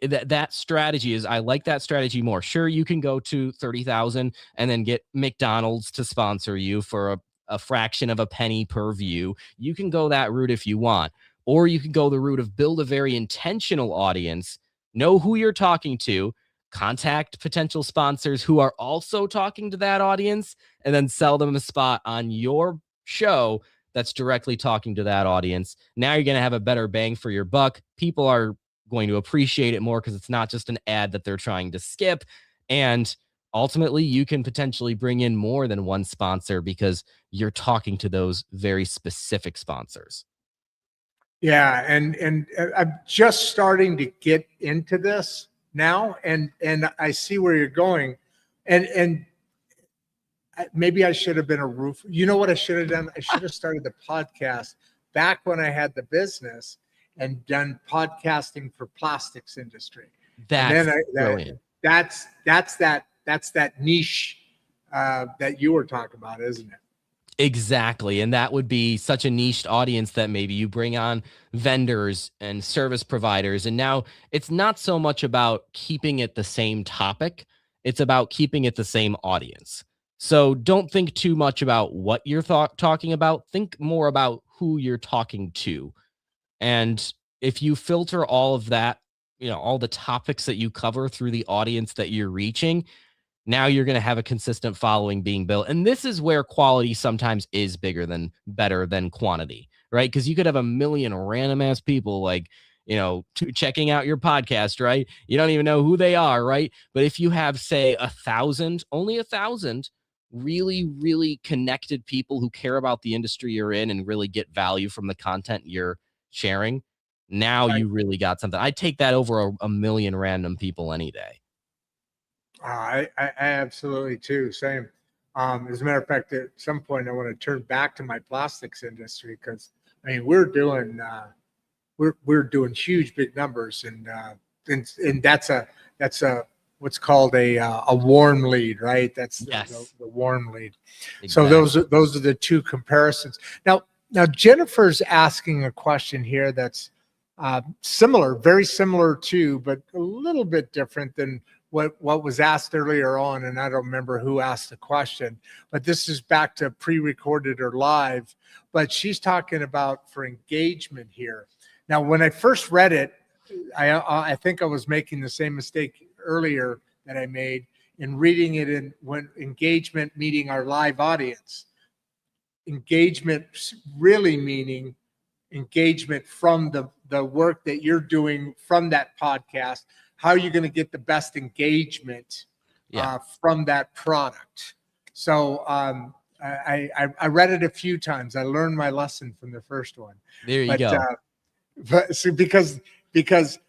that strategy is, I like that strategy more. Sure, you can go to 30,000 and then get McDonald's to sponsor you for a fraction of a penny per view. You can go that route if you want, or you can go the route of build a very intentional audience, know who you're talking to, contact potential sponsors who are also talking to that audience, and then sell them a spot on your show that's directly talking to that audience. Now you're going to have a better bang for your buck. People are going to appreciate it more because it's not just an ad that they're trying to skip. And ultimately, you can potentially bring in more than one sponsor because you're talking to those very specific sponsors. Yeah, and I'm just starting to get into this now, and I see where you're going, and maybe I should have been a roofer. You know what I should have done? I should have started the podcast back when I had the business and done podcasting for plastics industry. That's that niche that you were talking about, isn't it? Exactly. And that would be such a niched audience that maybe you bring on vendors and service providers. And now it's not so much about keeping it the same topic, it's about keeping it the same audience. So don't think too much about what you're talking about. Think more about who you're talking to. And if you filter all of that, all the topics that you cover through the audience that you're reaching, now you're going to have a consistent following being built. And this is where quality sometimes is better than quantity, right? Because you could have a million random ass people like, checking out your podcast, right? You don't even know who they are, right? But if you have, say, only 1,000 really, really connected people who care about the industry you're in and really get value from the content you're sharing, now Right. you really got something. I'd take that over a million random people any day. I absolutely too. Same. As a matter of fact, at some point, I want to turn back to my plastics industry because we're doing huge, big numbers, and that's a what's called a warm lead, right? That's Yes. the warm lead. Exactly. So those are the two comparisons. Now Jennifer's asking a question here that's similar, very similar to, but a little bit different than what was asked earlier on, and I don't remember who asked the question, but this is back to pre-recorded or live. But she's talking about for engagement here. Now, when I first read it, I think I was making the same mistake earlier that I made in reading it in when engagement meeting our live audience. Engagement really meaning engagement from the work that you're doing from that podcast. How are you going to get the best engagement from that product? So I read it a few times. I learned my lesson from the first one. There you go. But so because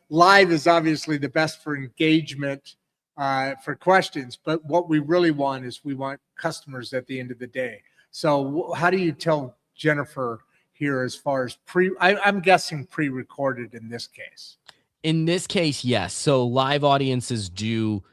live is obviously the best for engagement for questions, but what we really want is we want customers at the end of the day. So how do you tell Jennifer here as far as I'm guessing pre-recorded in this case? In this case, yes. So live audiences do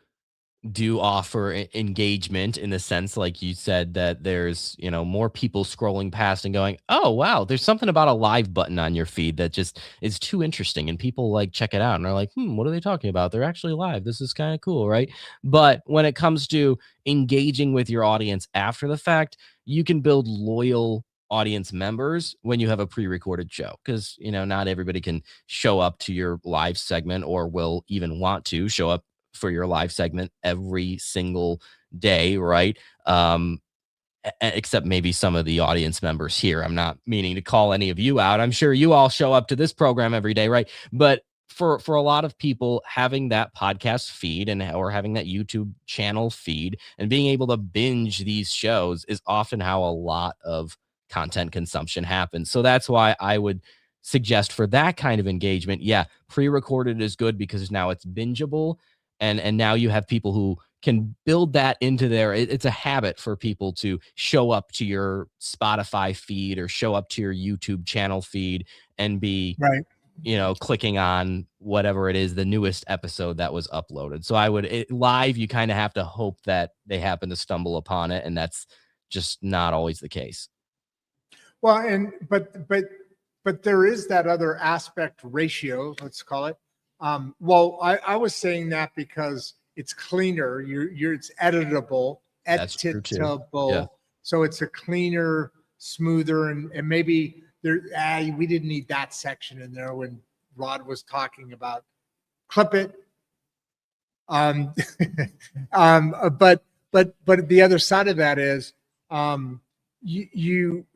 offer engagement in the sense, like you said, that there's more people scrolling past and going, oh wow, there's something about a live button on your feed that just is too interesting, and people like check it out and are like, what are they talking about? They're actually live. This is kind of cool, right? But when it comes to engaging with your audience after the fact, you can build loyal audience members when you have a pre-recorded show, because not everybody can show up to your live segment or will even want to show up for your live segment every single day, right? Except maybe some of the audience members here. I'm not meaning to call any of you out. I'm sure you all show up to this program every day, right? But for a lot of people, having that podcast feed or having that YouTube channel feed and being able to binge these shows is often how a lot of content consumption happens. So that's why I would suggest for that kind of engagement, pre-recorded is good because now it's bingeable, and now you have people who can build that into it's a habit for people to show up to your Spotify feed or show up to your YouTube channel feed and be Right. clicking on whatever it is, the newest episode that was uploaded. So live, you kind of have to hope that they happen to stumble upon it, and that's just not always the case. Well, but there is that other aspect ratio, let's call it. I was saying that because it's cleaner. It's editable. That's true too. Yeah. So it's a cleaner, smoother, and maybe we didn't need that section in there when Rodd was talking about clip it. But the other side of that is you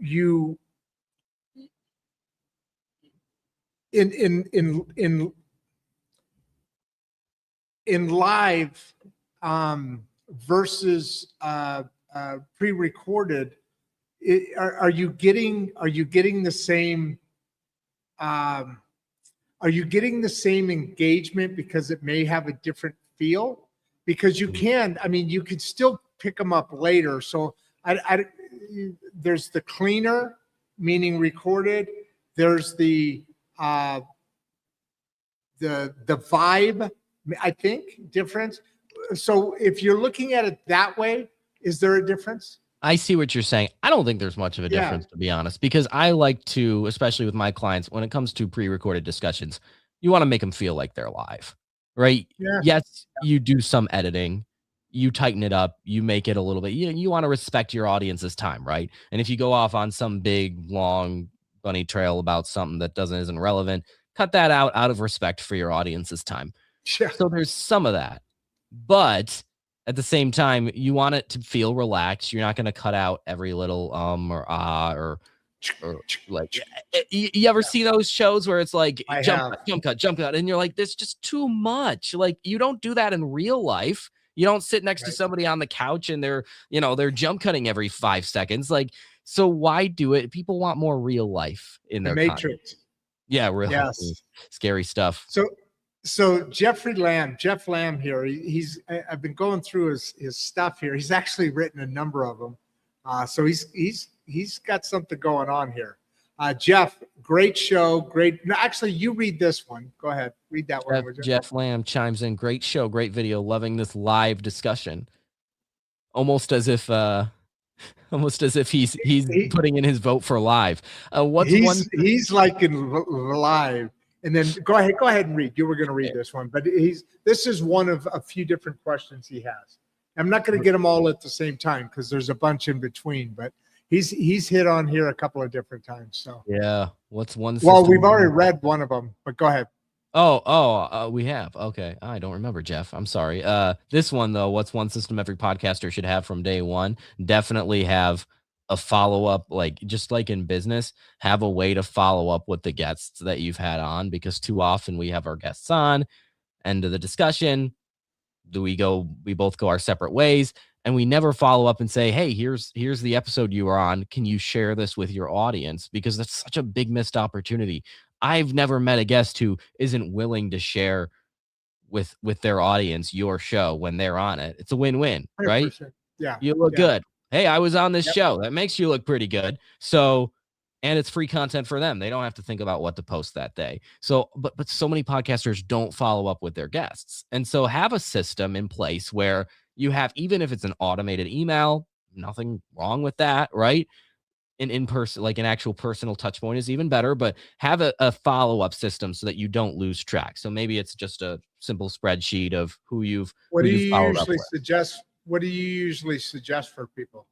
in live versus pre-recorded, are you getting the same engagement because it may have a different feel? Because you could still pick them up later. So there's the cleaner, meaning recorded. There's the vibe, I think, difference. So if you're looking at it that way, is there a difference? I see what you're saying. I don't think there's much of a Yeah. difference, to be honest, because I like to, especially with my clients, when it comes to pre-recorded discussions, you want to make them feel like they're live, right? Yeah. Yes, you do some editing, you tighten it up, you make it a little bit. You want to respect your audience's time, right? And if you go off on some big, long, bunny trail about something that isn't relevant, cut that out of respect for your audience's time. Yeah. So there's some of that, but at the same time, you want it to feel relaxed. You're not going to cut out every little or ah or like you ever see those shows where it's like I jump have. cut, jump cut, jump cut, and you're like, this just too much. Like you don't do that in real life. You don't sit next to Right. somebody on the couch and they're jump cutting every 5 seconds. Like, so why do it? People want more real life in The their content. Matrix. Yeah, real Yes. scary stuff. So Jeff Lamb here, I've been going through his stuff here. He's actually written a number of them. So he's got something going on here. Jeff, great show. Great. No, actually, you read this one. Go ahead. Read that one. Jeff Lamb chimes in. Great show, great video. Loving this live discussion. Almost as if he's putting in his vote for live. He's like in live. And then go ahead and read. You were going to read this one, but this is one of a few different questions he has. I'm not going to get them all at the same time because there's a bunch in between, but he's hit on here a couple of different times. So yeah, what's one? Well, we've already read one of them, but go ahead. We have. Okay, I don't remember, Jeff. I'm sorry. This one though, what's one system every podcaster should have from day one? Definitely have a follow-up, like just like in business, have a way to follow up with the guests that you've had on, because too often we have our guests on, end of the discussion, we both go our separate ways, and we never follow up and say, hey, here's the episode you were on. Can you share this with your audience? Because that's such a big missed opportunity. I've never met a guest who isn't willing to share with their audience your show when they're on it. It's a win-win, right? 100%. Yeah. You look good. Hey, I was on this show. That makes you look pretty good. So, and it's free content for them. They don't have to think about what to post that day. So, but so many podcasters don't follow up with their guests. And so have a system in place where you have, even if it's an automated email, nothing wrong with that, right? In person, like an actual personal touch point is even better, but have a follow-up system so that you don't lose track. So maybe it's just a simple spreadsheet of who you've followed up with. What do you usually suggest for people?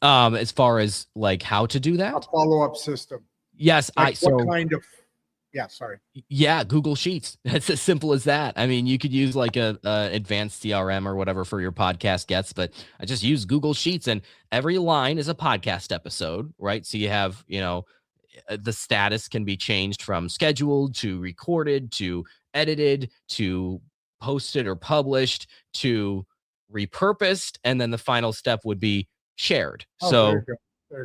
As far as like how to do that? A follow-up system. Yes. Yeah, Google Sheets. It's as simple as that. I mean, you could use like a advanced CRM or whatever for your podcast guests, but I just use Google Sheets, and every line is a podcast episode, right? So you have, the status can be changed from scheduled to recorded to edited to posted or published to repurposed, and then the final step would be shared. So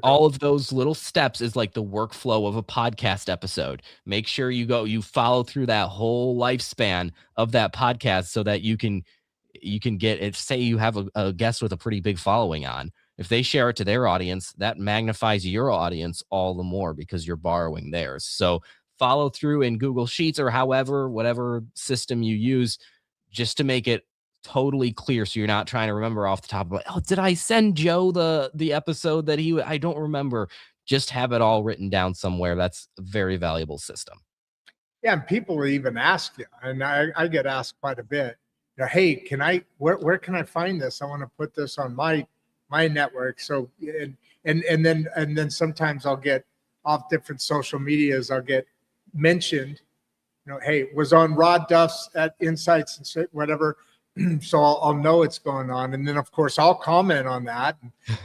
all of those little steps is like the workflow of a podcast episode. Make sure you follow through that whole lifespan of that podcast so that you can get it. Say you have a guest with a pretty big following on. If they share it to their audience, that magnifies your audience all the more because you're borrowing theirs. So follow through in Google Sheets or whatever system you use, just to make it totally clear, so you're not trying to remember off the top of it. Oh, did I send Joe the episode that I don't remember? Just have it all written down somewhere. That's a very valuable system. Yeah, and people even ask you, and I get asked quite a bit. Hey, where can I find this? I want to put this on my network. So and then sometimes I'll get off different social medias. I'll get mentioned. Hey, was on Rodd Duff's at Insights and whatever. So I'll know it's going on, and then of course I'll comment on that.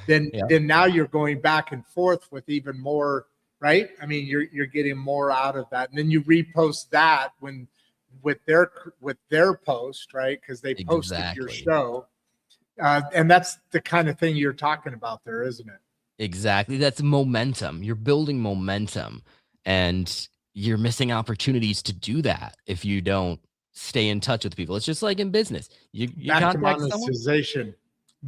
And then now you're going back and forth with even more, right? I mean, you're getting more out of that, and then you repost that with their post, right? Because they posted your show, and that's the kind of thing you're talking about there, isn't it? Exactly. That's momentum. You're building momentum, and you're missing opportunities to do that if you don't stay in touch with people. It's just like in business. You contact monetization.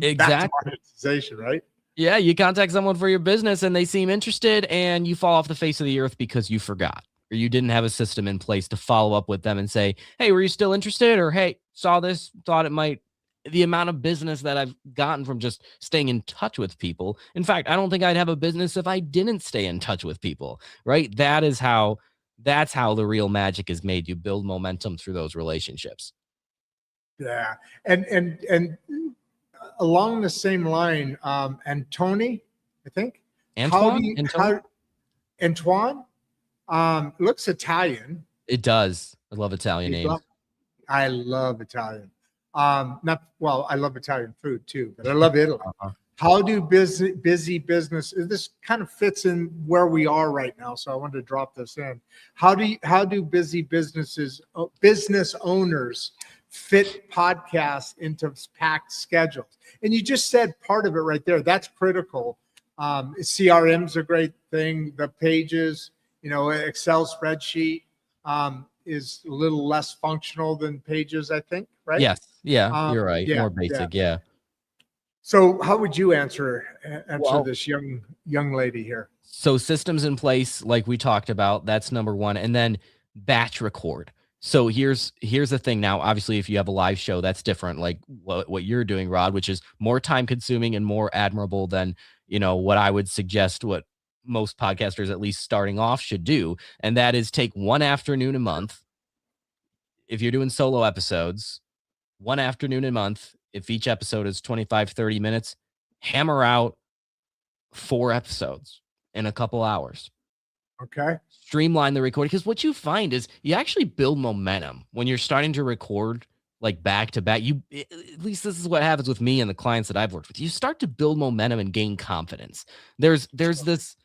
Exactly. Back to monetization, right? Yeah, you contact someone for your business and they seem interested, and you fall off the face of the earth because you forgot, or you didn't have a system in place to follow up with them and say, hey, were you still interested? Or, hey, saw this, thought it might the amount of business that I've gotten from just staying in touch with people. In fact, I don't think I'd have a business if I didn't stay in touch with people, right? That's how the real magic is made. You build momentum through those relationships. Yeah. And along the same line, and Tony, I think. Antoine looks Italian. It does. I love Italian names. I love Italian. I love Italian food too, but I love Italy. How do busy business, this kind of fits in where we are right now, so I wanted to drop this in. How do busy business owners fit podcasts into packed schedules? And you just said part of it right there. That's critical. CRM's a great thing. The pages, Excel spreadsheet is a little less functional than pages, I think, right? Yes. Yeah, you're right. More basic. Yeah. So how would you answer this young lady here? So systems in place, like we talked about, that's number one. And then batch record. So here's the thing. Now, obviously, if you have a live show, that's different. Like what you're doing, Rodd, which is more time consuming and more admirable than, what I would suggest what most podcasters, at least starting off, should do. And that is take one afternoon a month. If you're doing solo episodes, one afternoon a month, if each episode is 25, 30 minutes, hammer out 4 episodes in a couple hours. Okay. Streamline the recording, because what you find is you actually build momentum when you're starting to record like back to back. At least this is what happens with me and the clients that I've worked with. You start to build momentum and gain confidence. There's this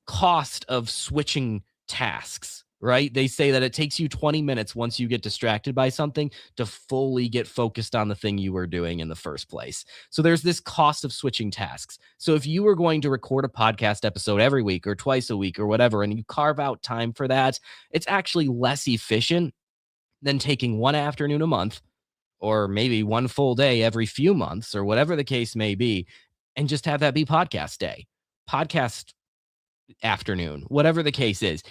cost of switching tasks, right? They say that it takes you 20 minutes once you get distracted by something to fully get focused on the thing you were doing in the first place. So there's this cost of switching tasks. So if you were going to record a podcast episode every week or twice a week or whatever, and you carve out time for that, it's actually less efficient than taking one afternoon a month or maybe one full day every few months or whatever the case may be, and just have that be podcast day, podcast afternoon, whatever the case is.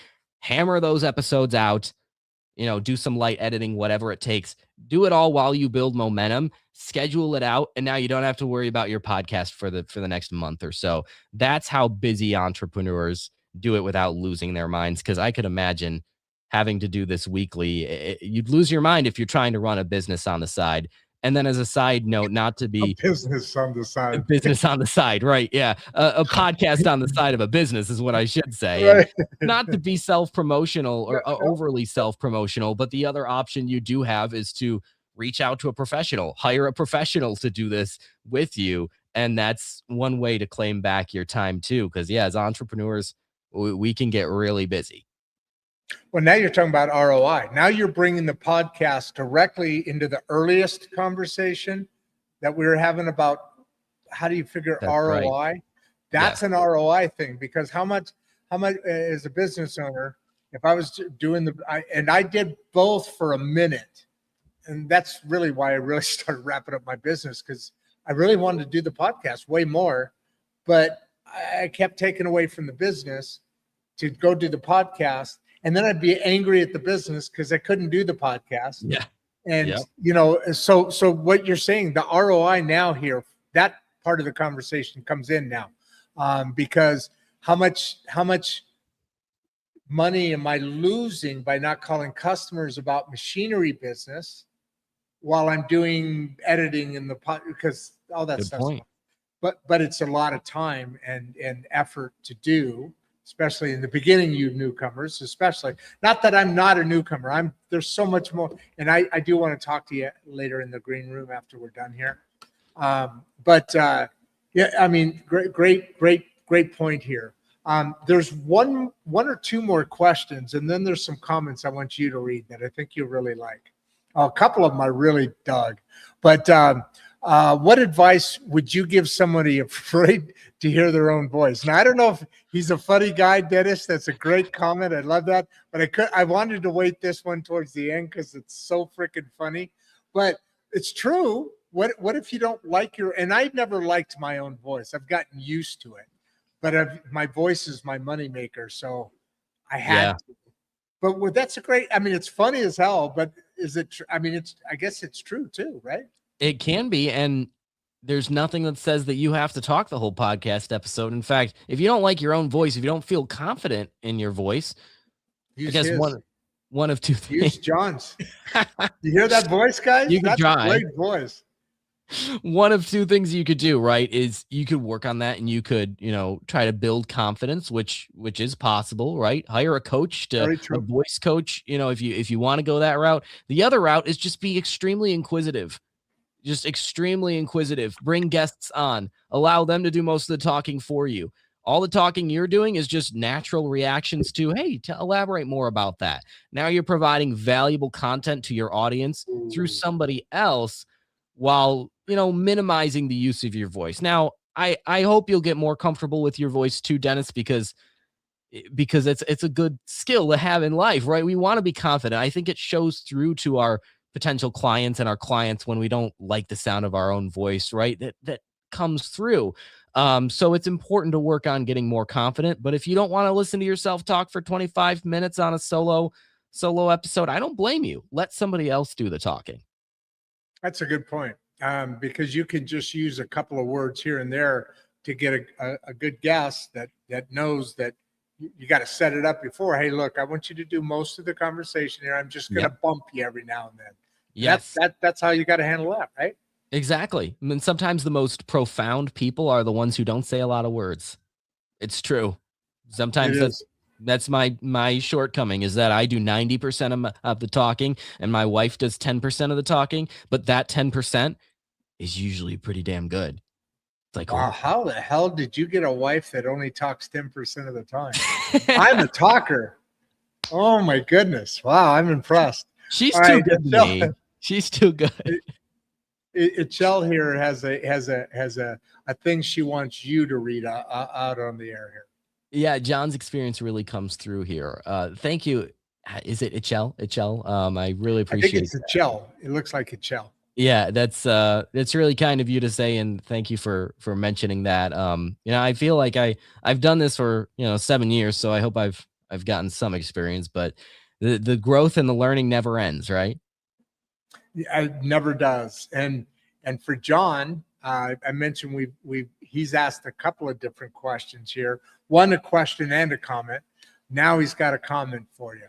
Hammer those episodes out, do some light editing, whatever it takes. Do it all while you build momentum, schedule it out, and now you don't have to worry about your podcast for the next month or so. That's how busy entrepreneurs do it without losing their minds, because I could imagine having to do this weekly. You'd lose your mind if you're trying to run a business on the side. And then as a side note, not to be business on the side. Business on the side, right? Yeah. A podcast on the side of a business is what I should say. Right. Not to be self-promotional or overly self-promotional, but the other option you do have is to reach out to a professional, hire a professional to do this with you. And that's one way to claim back your time too. Because as entrepreneurs, we can get really busy. Well, now you're talking about ROI. Now you're bringing the podcast directly into the earliest conversation that we were having about how do you figure ROI? Right. That's an ROI thing, because how much as a business owner, if I was doing I did both for a minute, and that's really why I really started wrapping up my business, because I really wanted to do the podcast way more, but I kept taking away from the business to go do the podcast. And then I'd be angry at the business because I couldn't do the podcast. Yeah. And, so what you're saying, the ROI now here, that part of the conversation comes in now, because how much money am I losing by not calling customers about machinery business while I'm doing editing in the because all that stuff. But it's a lot of time and effort to do. Especially in the beginning, you newcomers, especially. Not that I'm not a newcomer. There's so much more. And I do want to talk to you later in the green room after we're done here. Great point here. There's one or two more questions, and then there's some comments I want you to read that I think you'll really like. A couple of them I really dug. But what advice would you give somebody afraid to hear their own voice? Now, I don't know if he's a funny guy, Dennis. That's a great comment. I love that. But I wanted to wait this one towards the end because it's so freaking funny. But it's true. What if you don't like and I've never liked my own voice. I've gotten used to it. But my voice is my moneymaker, so I had to. But that's a great, it's funny as hell, but is it, I guess it's true too, right? It can be, and there's nothing that says that you have to talk the whole podcast episode. In fact, if you don't like your own voice, if you don't feel confident in your voice, I Use guess his. one of two things. Use John's. You hear that voice, guys? You could That's try. a great voice. One of two things you could do, right, is you could work on that and you could, try to build confidence, which is possible, right? Hire a coach, Very a true. voice coach, if you want to go that route. The other route is just be extremely inquisitive. Just extremely inquisitive. Bring guests on. Allow them to do most of the talking for you. All the talking you're doing is just natural reactions to, hey, elaborate more about that. Now you're providing valuable content to your audience through somebody else while, minimizing the use of your voice. Now, I hope you'll get more comfortable with your voice too, Dennis, because it's a good skill to have in life, right? We want to be confident. I think it shows through to our potential clients and our clients when we don't like the sound of our own voice, right? That comes through. So it's important to work on getting more confident. But if you don't want to listen to yourself talk for 25 minutes on a solo episode, I don't blame you. Let somebody else do the talking. That's a good point. Because you can just use a couple of words here and there to get a good guest that knows that you got to set it up before. Hey, look, I want you to do most of the conversation here. I'm just going to bump you every now and then. Yes. That's how you got to handle that, right? Exactly. I mean, sometimes the most profound people are the ones who don't say a lot of words. It's true. Sometimes that's my shortcoming, is that I do 90% of the talking and my wife does 10% of the talking, but that 10% is usually pretty damn good. It's like, wow, how the hell did you get a wife that only talks 10% of the time? I'm a talker. Oh my goodness. Wow, I'm impressed. She's too good to me. She's too good. Itchel here has a thing she wants you to read out on the air here. Yeah, John's experience really comes through here. Thank you. Is it Itchel? I really appreciate it. I think it's Itchel. It looks like Itchel. Yeah, that's really kind of you to say, and thank you for mentioning that. I feel like I've done this for 7 years, so I hope I've gotten some experience, but the growth and the learning never ends, right? Yeah, it never does. And for John, I mentioned he's asked a couple of different questions here. One, a question and a comment. Now he's got a comment for you.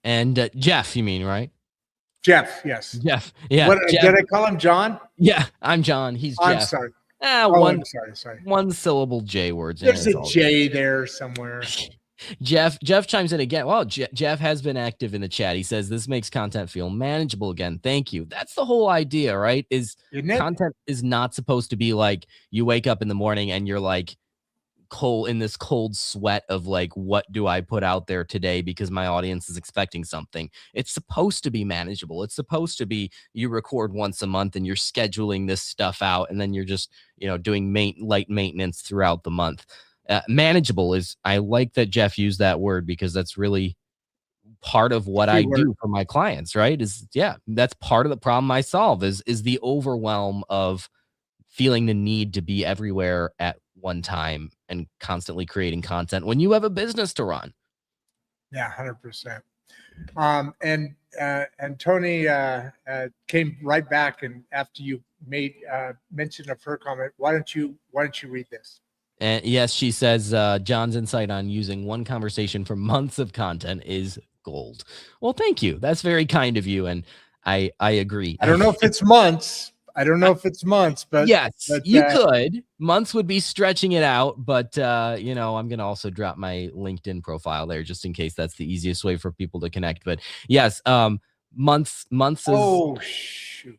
And Jeff, you mean, right? Jeff, yes. Jeff, yeah. Jeff. Did I call him John? Yeah, I'm John. He's Jeff. I'm sorry. I'm sorry. One syllable J words. There's a J there somewhere. Jeff chimes in again. Well, Jeff has been active in the chat. He says this makes content feel manageable again. Thank you. That's the whole idea, right? Content is not supposed to be like you wake up in the morning and you're like cold sweat of like, what do I put out there today because my audience is expecting something. It's supposed to be manageable. It's supposed to be you record once a month and you're scheduling this stuff out, and then you're just doing light maintenance throughout the month. Manageable is, I like that Jeff used that word, because that's really part of what I do for my clients, right? That's part of the problem I solve is the overwhelm of feeling the need to be everywhere at one time and constantly creating content when you have a business to run. Yeah, 100%. And Tony came right back, and after you made mention of her comment, why don't you read this? And yes, she says John's insight on using one conversation for months of content is gold. Well, thank you. That's very kind of you, and I agree. I don't know if it's months. But yes, you could. Months would be stretching it out, but I'm gonna also drop my LinkedIn profile there just in case that's the easiest way for people to connect. But yes, months is. Oh shoot!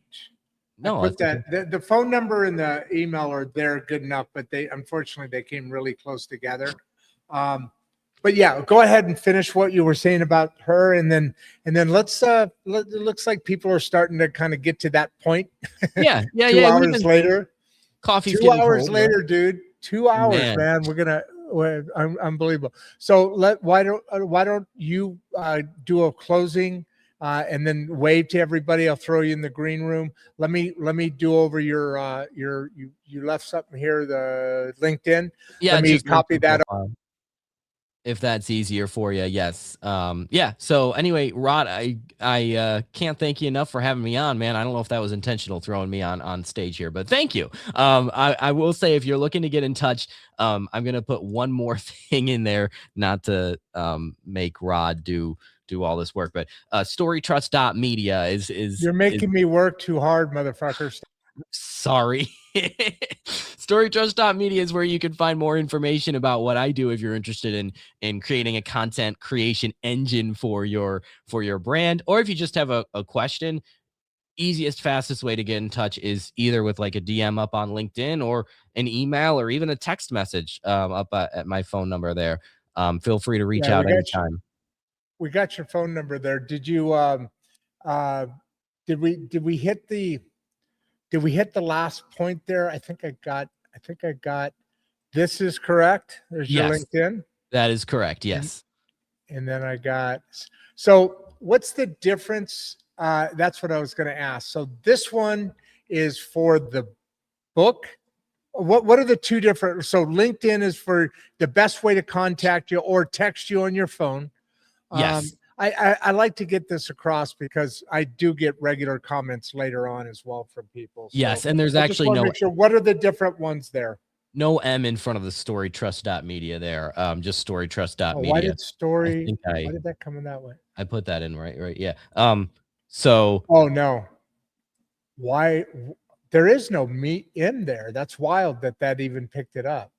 No, I put that the phone number and the email are there good enough, but unfortunately they came really close together. But yeah, go ahead and finish what you were saying about her, and then let's. It looks like people are starting to kind of get to that point. Yeah. 2 hours later, coffee. 2 hours later, dude. 2 hours, man. We're unbelievable. So why don't you do a closing, and then wave to everybody? I'll throw you in the green room. Let me do over your you left something here, the LinkedIn. Yeah, let me copy that. if that's easier for you. Yes. Yeah. So anyway, Rodd, I can't thank you enough for having me on, man. I don't know if that was intentional throwing me on stage here, but thank you. I will say, if you're looking to get in touch, I'm going to put one more thing in there, not to make Rodd do all this work, but storytrust.media is You're making me work too hard, motherfuckers. sorry. Storytrust.media is where you can find more information about what I do if you're interested in creating a content creation engine for your brand, or if you just have a question. Easiest, fastest way to get in touch is either with like a DM up on LinkedIn, or an email, or even a text message up at my phone number there. Feel free to reach out anytime. We got your phone number there. Did you did we hit the last point there? I think I got this is correct. There's your LinkedIn. That is correct. Yes. And then I got, so what's the difference? That's what I was going to ask. So this one is for the book. What are the two different? So LinkedIn is for the best way to contact you or text you on your phone. Yes. I like to get this across because I do get regular comments later on as well from people. So yes, and there's actually no. Make sure, what are the different ones there? No M in front of the storytrust.media there. Just storytrust.media. Why did that come in that way? I put that in right. Yeah. So. Oh no. Why? There is no me in there. That's wild that even picked it up.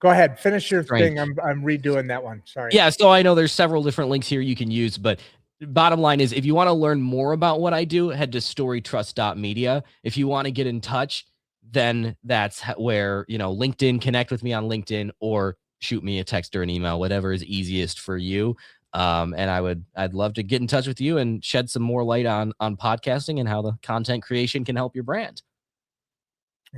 Go ahead, finish your thing. I'm redoing that one. Sorry. Yeah, so I know there's several different links here you can use, but bottom line is, if you want to learn more about what I do, head to storytrust.media. If you want to get in touch, then that's where, LinkedIn, connect with me on LinkedIn, or shoot me a text or an email, whatever is easiest for you. And I'd love to get in touch with you and shed some more light on podcasting and how the content creation can help your brand.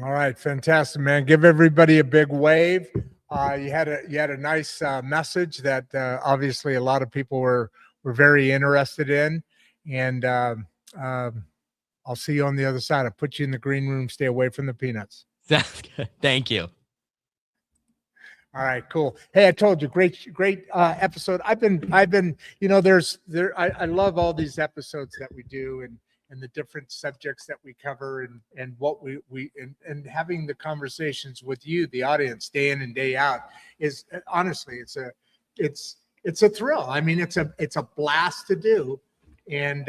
All right, fantastic, man. Give everybody a big wave. You had a nice message that obviously a lot of people were very interested in, and I'll see you on the other side. I'll put you in the green room. Stay away from the peanuts. Thank you. All right, cool. Hey, I told you, great episode. I've been, I love all these episodes that we do, and the different subjects that we cover, and what we and having the conversations with you, the audience, day in and day out, is honestly, it's a thrill. I mean, it's a blast to do, and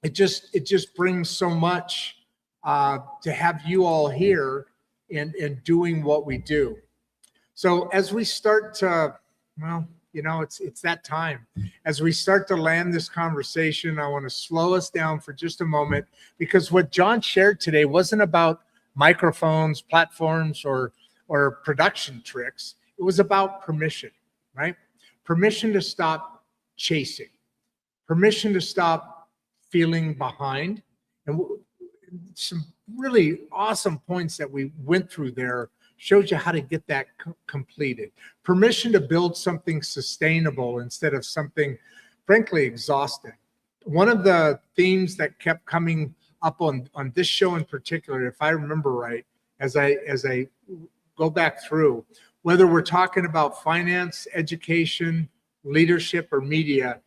it just brings so much to have you all here and doing what we do. So as we start to, it's that time. As we start to land this conversation, I want to slow us down for just a moment, because what Jon shared today wasn't about microphones, platforms, or production tricks. It was about permission, right? Permission to stop chasing, permission to stop feeling behind. And some really awesome points that we went through there shows you how to get that completed. Permission to build something sustainable instead of something, frankly, exhausting. One of the themes that kept coming up on this show in particular, if I remember right, as I go back through, whether we're talking about finance, education, leadership, or media,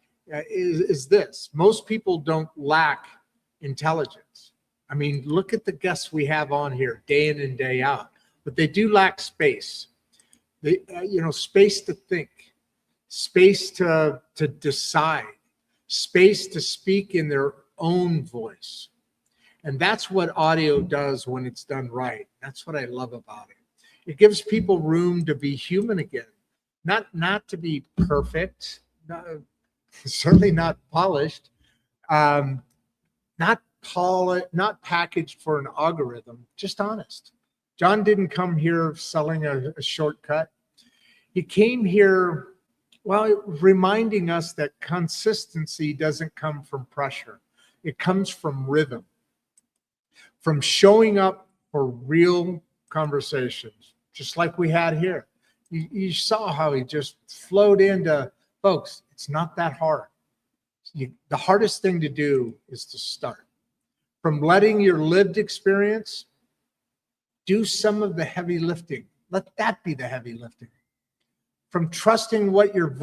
is this: most people don't lack intelligence. I mean, look at the guests we have on here day in and day out. But they do lack space. They, space to think, space to decide, space to speak in their own voice. And that's what audio does when it's done right. That's what I love about it. It gives people room to be human again, not to be perfect, certainly not polished, not packaged for an algorithm, just honest. Jon didn't come here selling a shortcut. He came here, reminding us that consistency doesn't come from pressure. It comes from rhythm, from showing up for real conversations, just like we had here. You saw how he just flowed into, folks, it's not that hard. The hardest thing to do is to start. From letting your lived experience do some of the heavy lifting. Let that be the heavy lifting. from trusting what your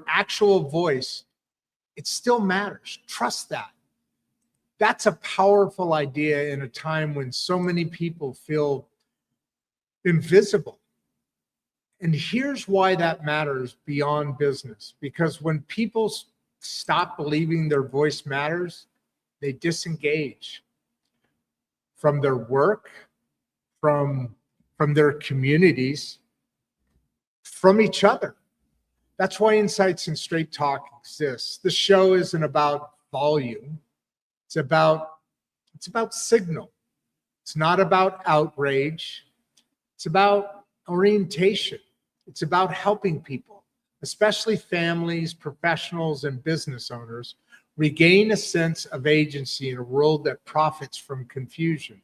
actual voice, it still matters. Trust that. That's a powerful idea in a time when so many people feel invisible. And here's why that matters beyond business. Because when people stop believing their voice matters, they disengage from their work, from their communities, from each other. That's why Insights and Straight Talk exists. The show isn't about volume. It's about signal. It's not about outrage. It's about orientation. It's about helping people, especially families, professionals, and business owners, regain a sense of agency in a world that profits from confusion.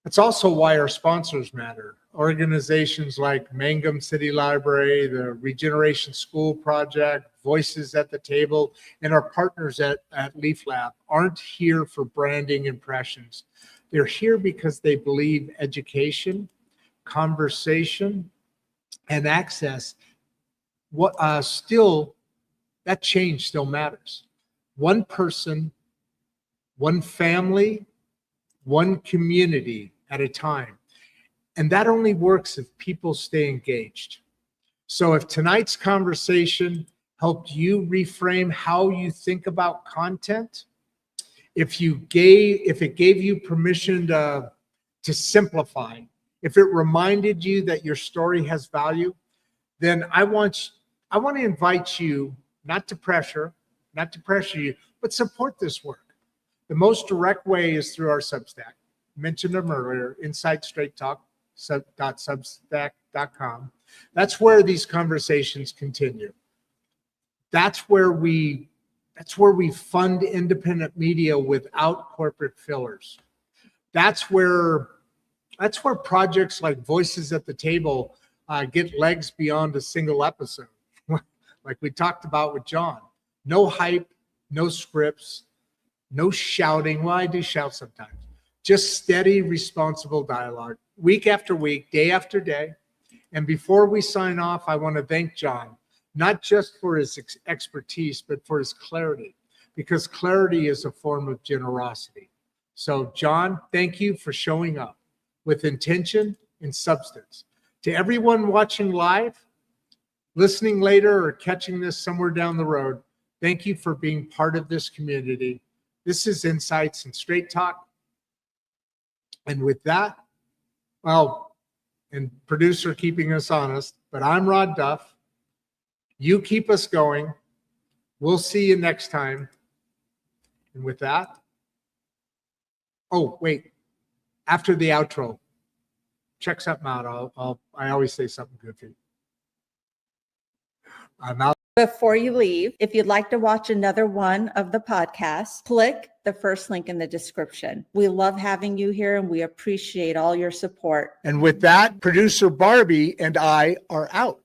That's also why our sponsors matter. Organizations like Mangum City Library, the Regeneration School Project, Voices at the Table, and our partners at Leaf Lab aren't here for branding impressions. They're here because they believe education, conversation, and access, that change still matters. One person, one family, one community at a time. And that only works if people stay engaged. So if tonight's conversation helped you reframe how you think about content, if it gave you permission to simplify, if it reminded you that your story has value, then I want to invite you not to pressure you, but support this work. The most direct way is through our Substack. Mentioned them earlier, insightstraighttalk.substack.com. That's where these conversations continue. That's where we fund independent media without corporate fillers. That's where projects like Voices at the Table get legs beyond a single episode, like we talked about with Jon. No hype, no scripts, no shouting. Well, I do shout sometimes. Just steady, responsible dialogue, week after week, day after day. And before we sign off, I want to thank Jon, not just for his expertise, but for his clarity, because clarity is a form of generosity. So, Jon, thank you for showing up with intention and substance. To everyone watching live, listening later, or catching this somewhere down the road, thank you for being part of this community. This is Insights and Straight Talk. And with that, and producer keeping us honest, but I'm Rodd Duff. You keep us going. We'll see you next time. And with that, after the outro, check something out. I always say something goofy. I'm out. Before you leave, if you'd like to watch another one of the podcasts, click the first link in the description. We love having you here and we appreciate all your support. And with that, producer Barbie and I are out.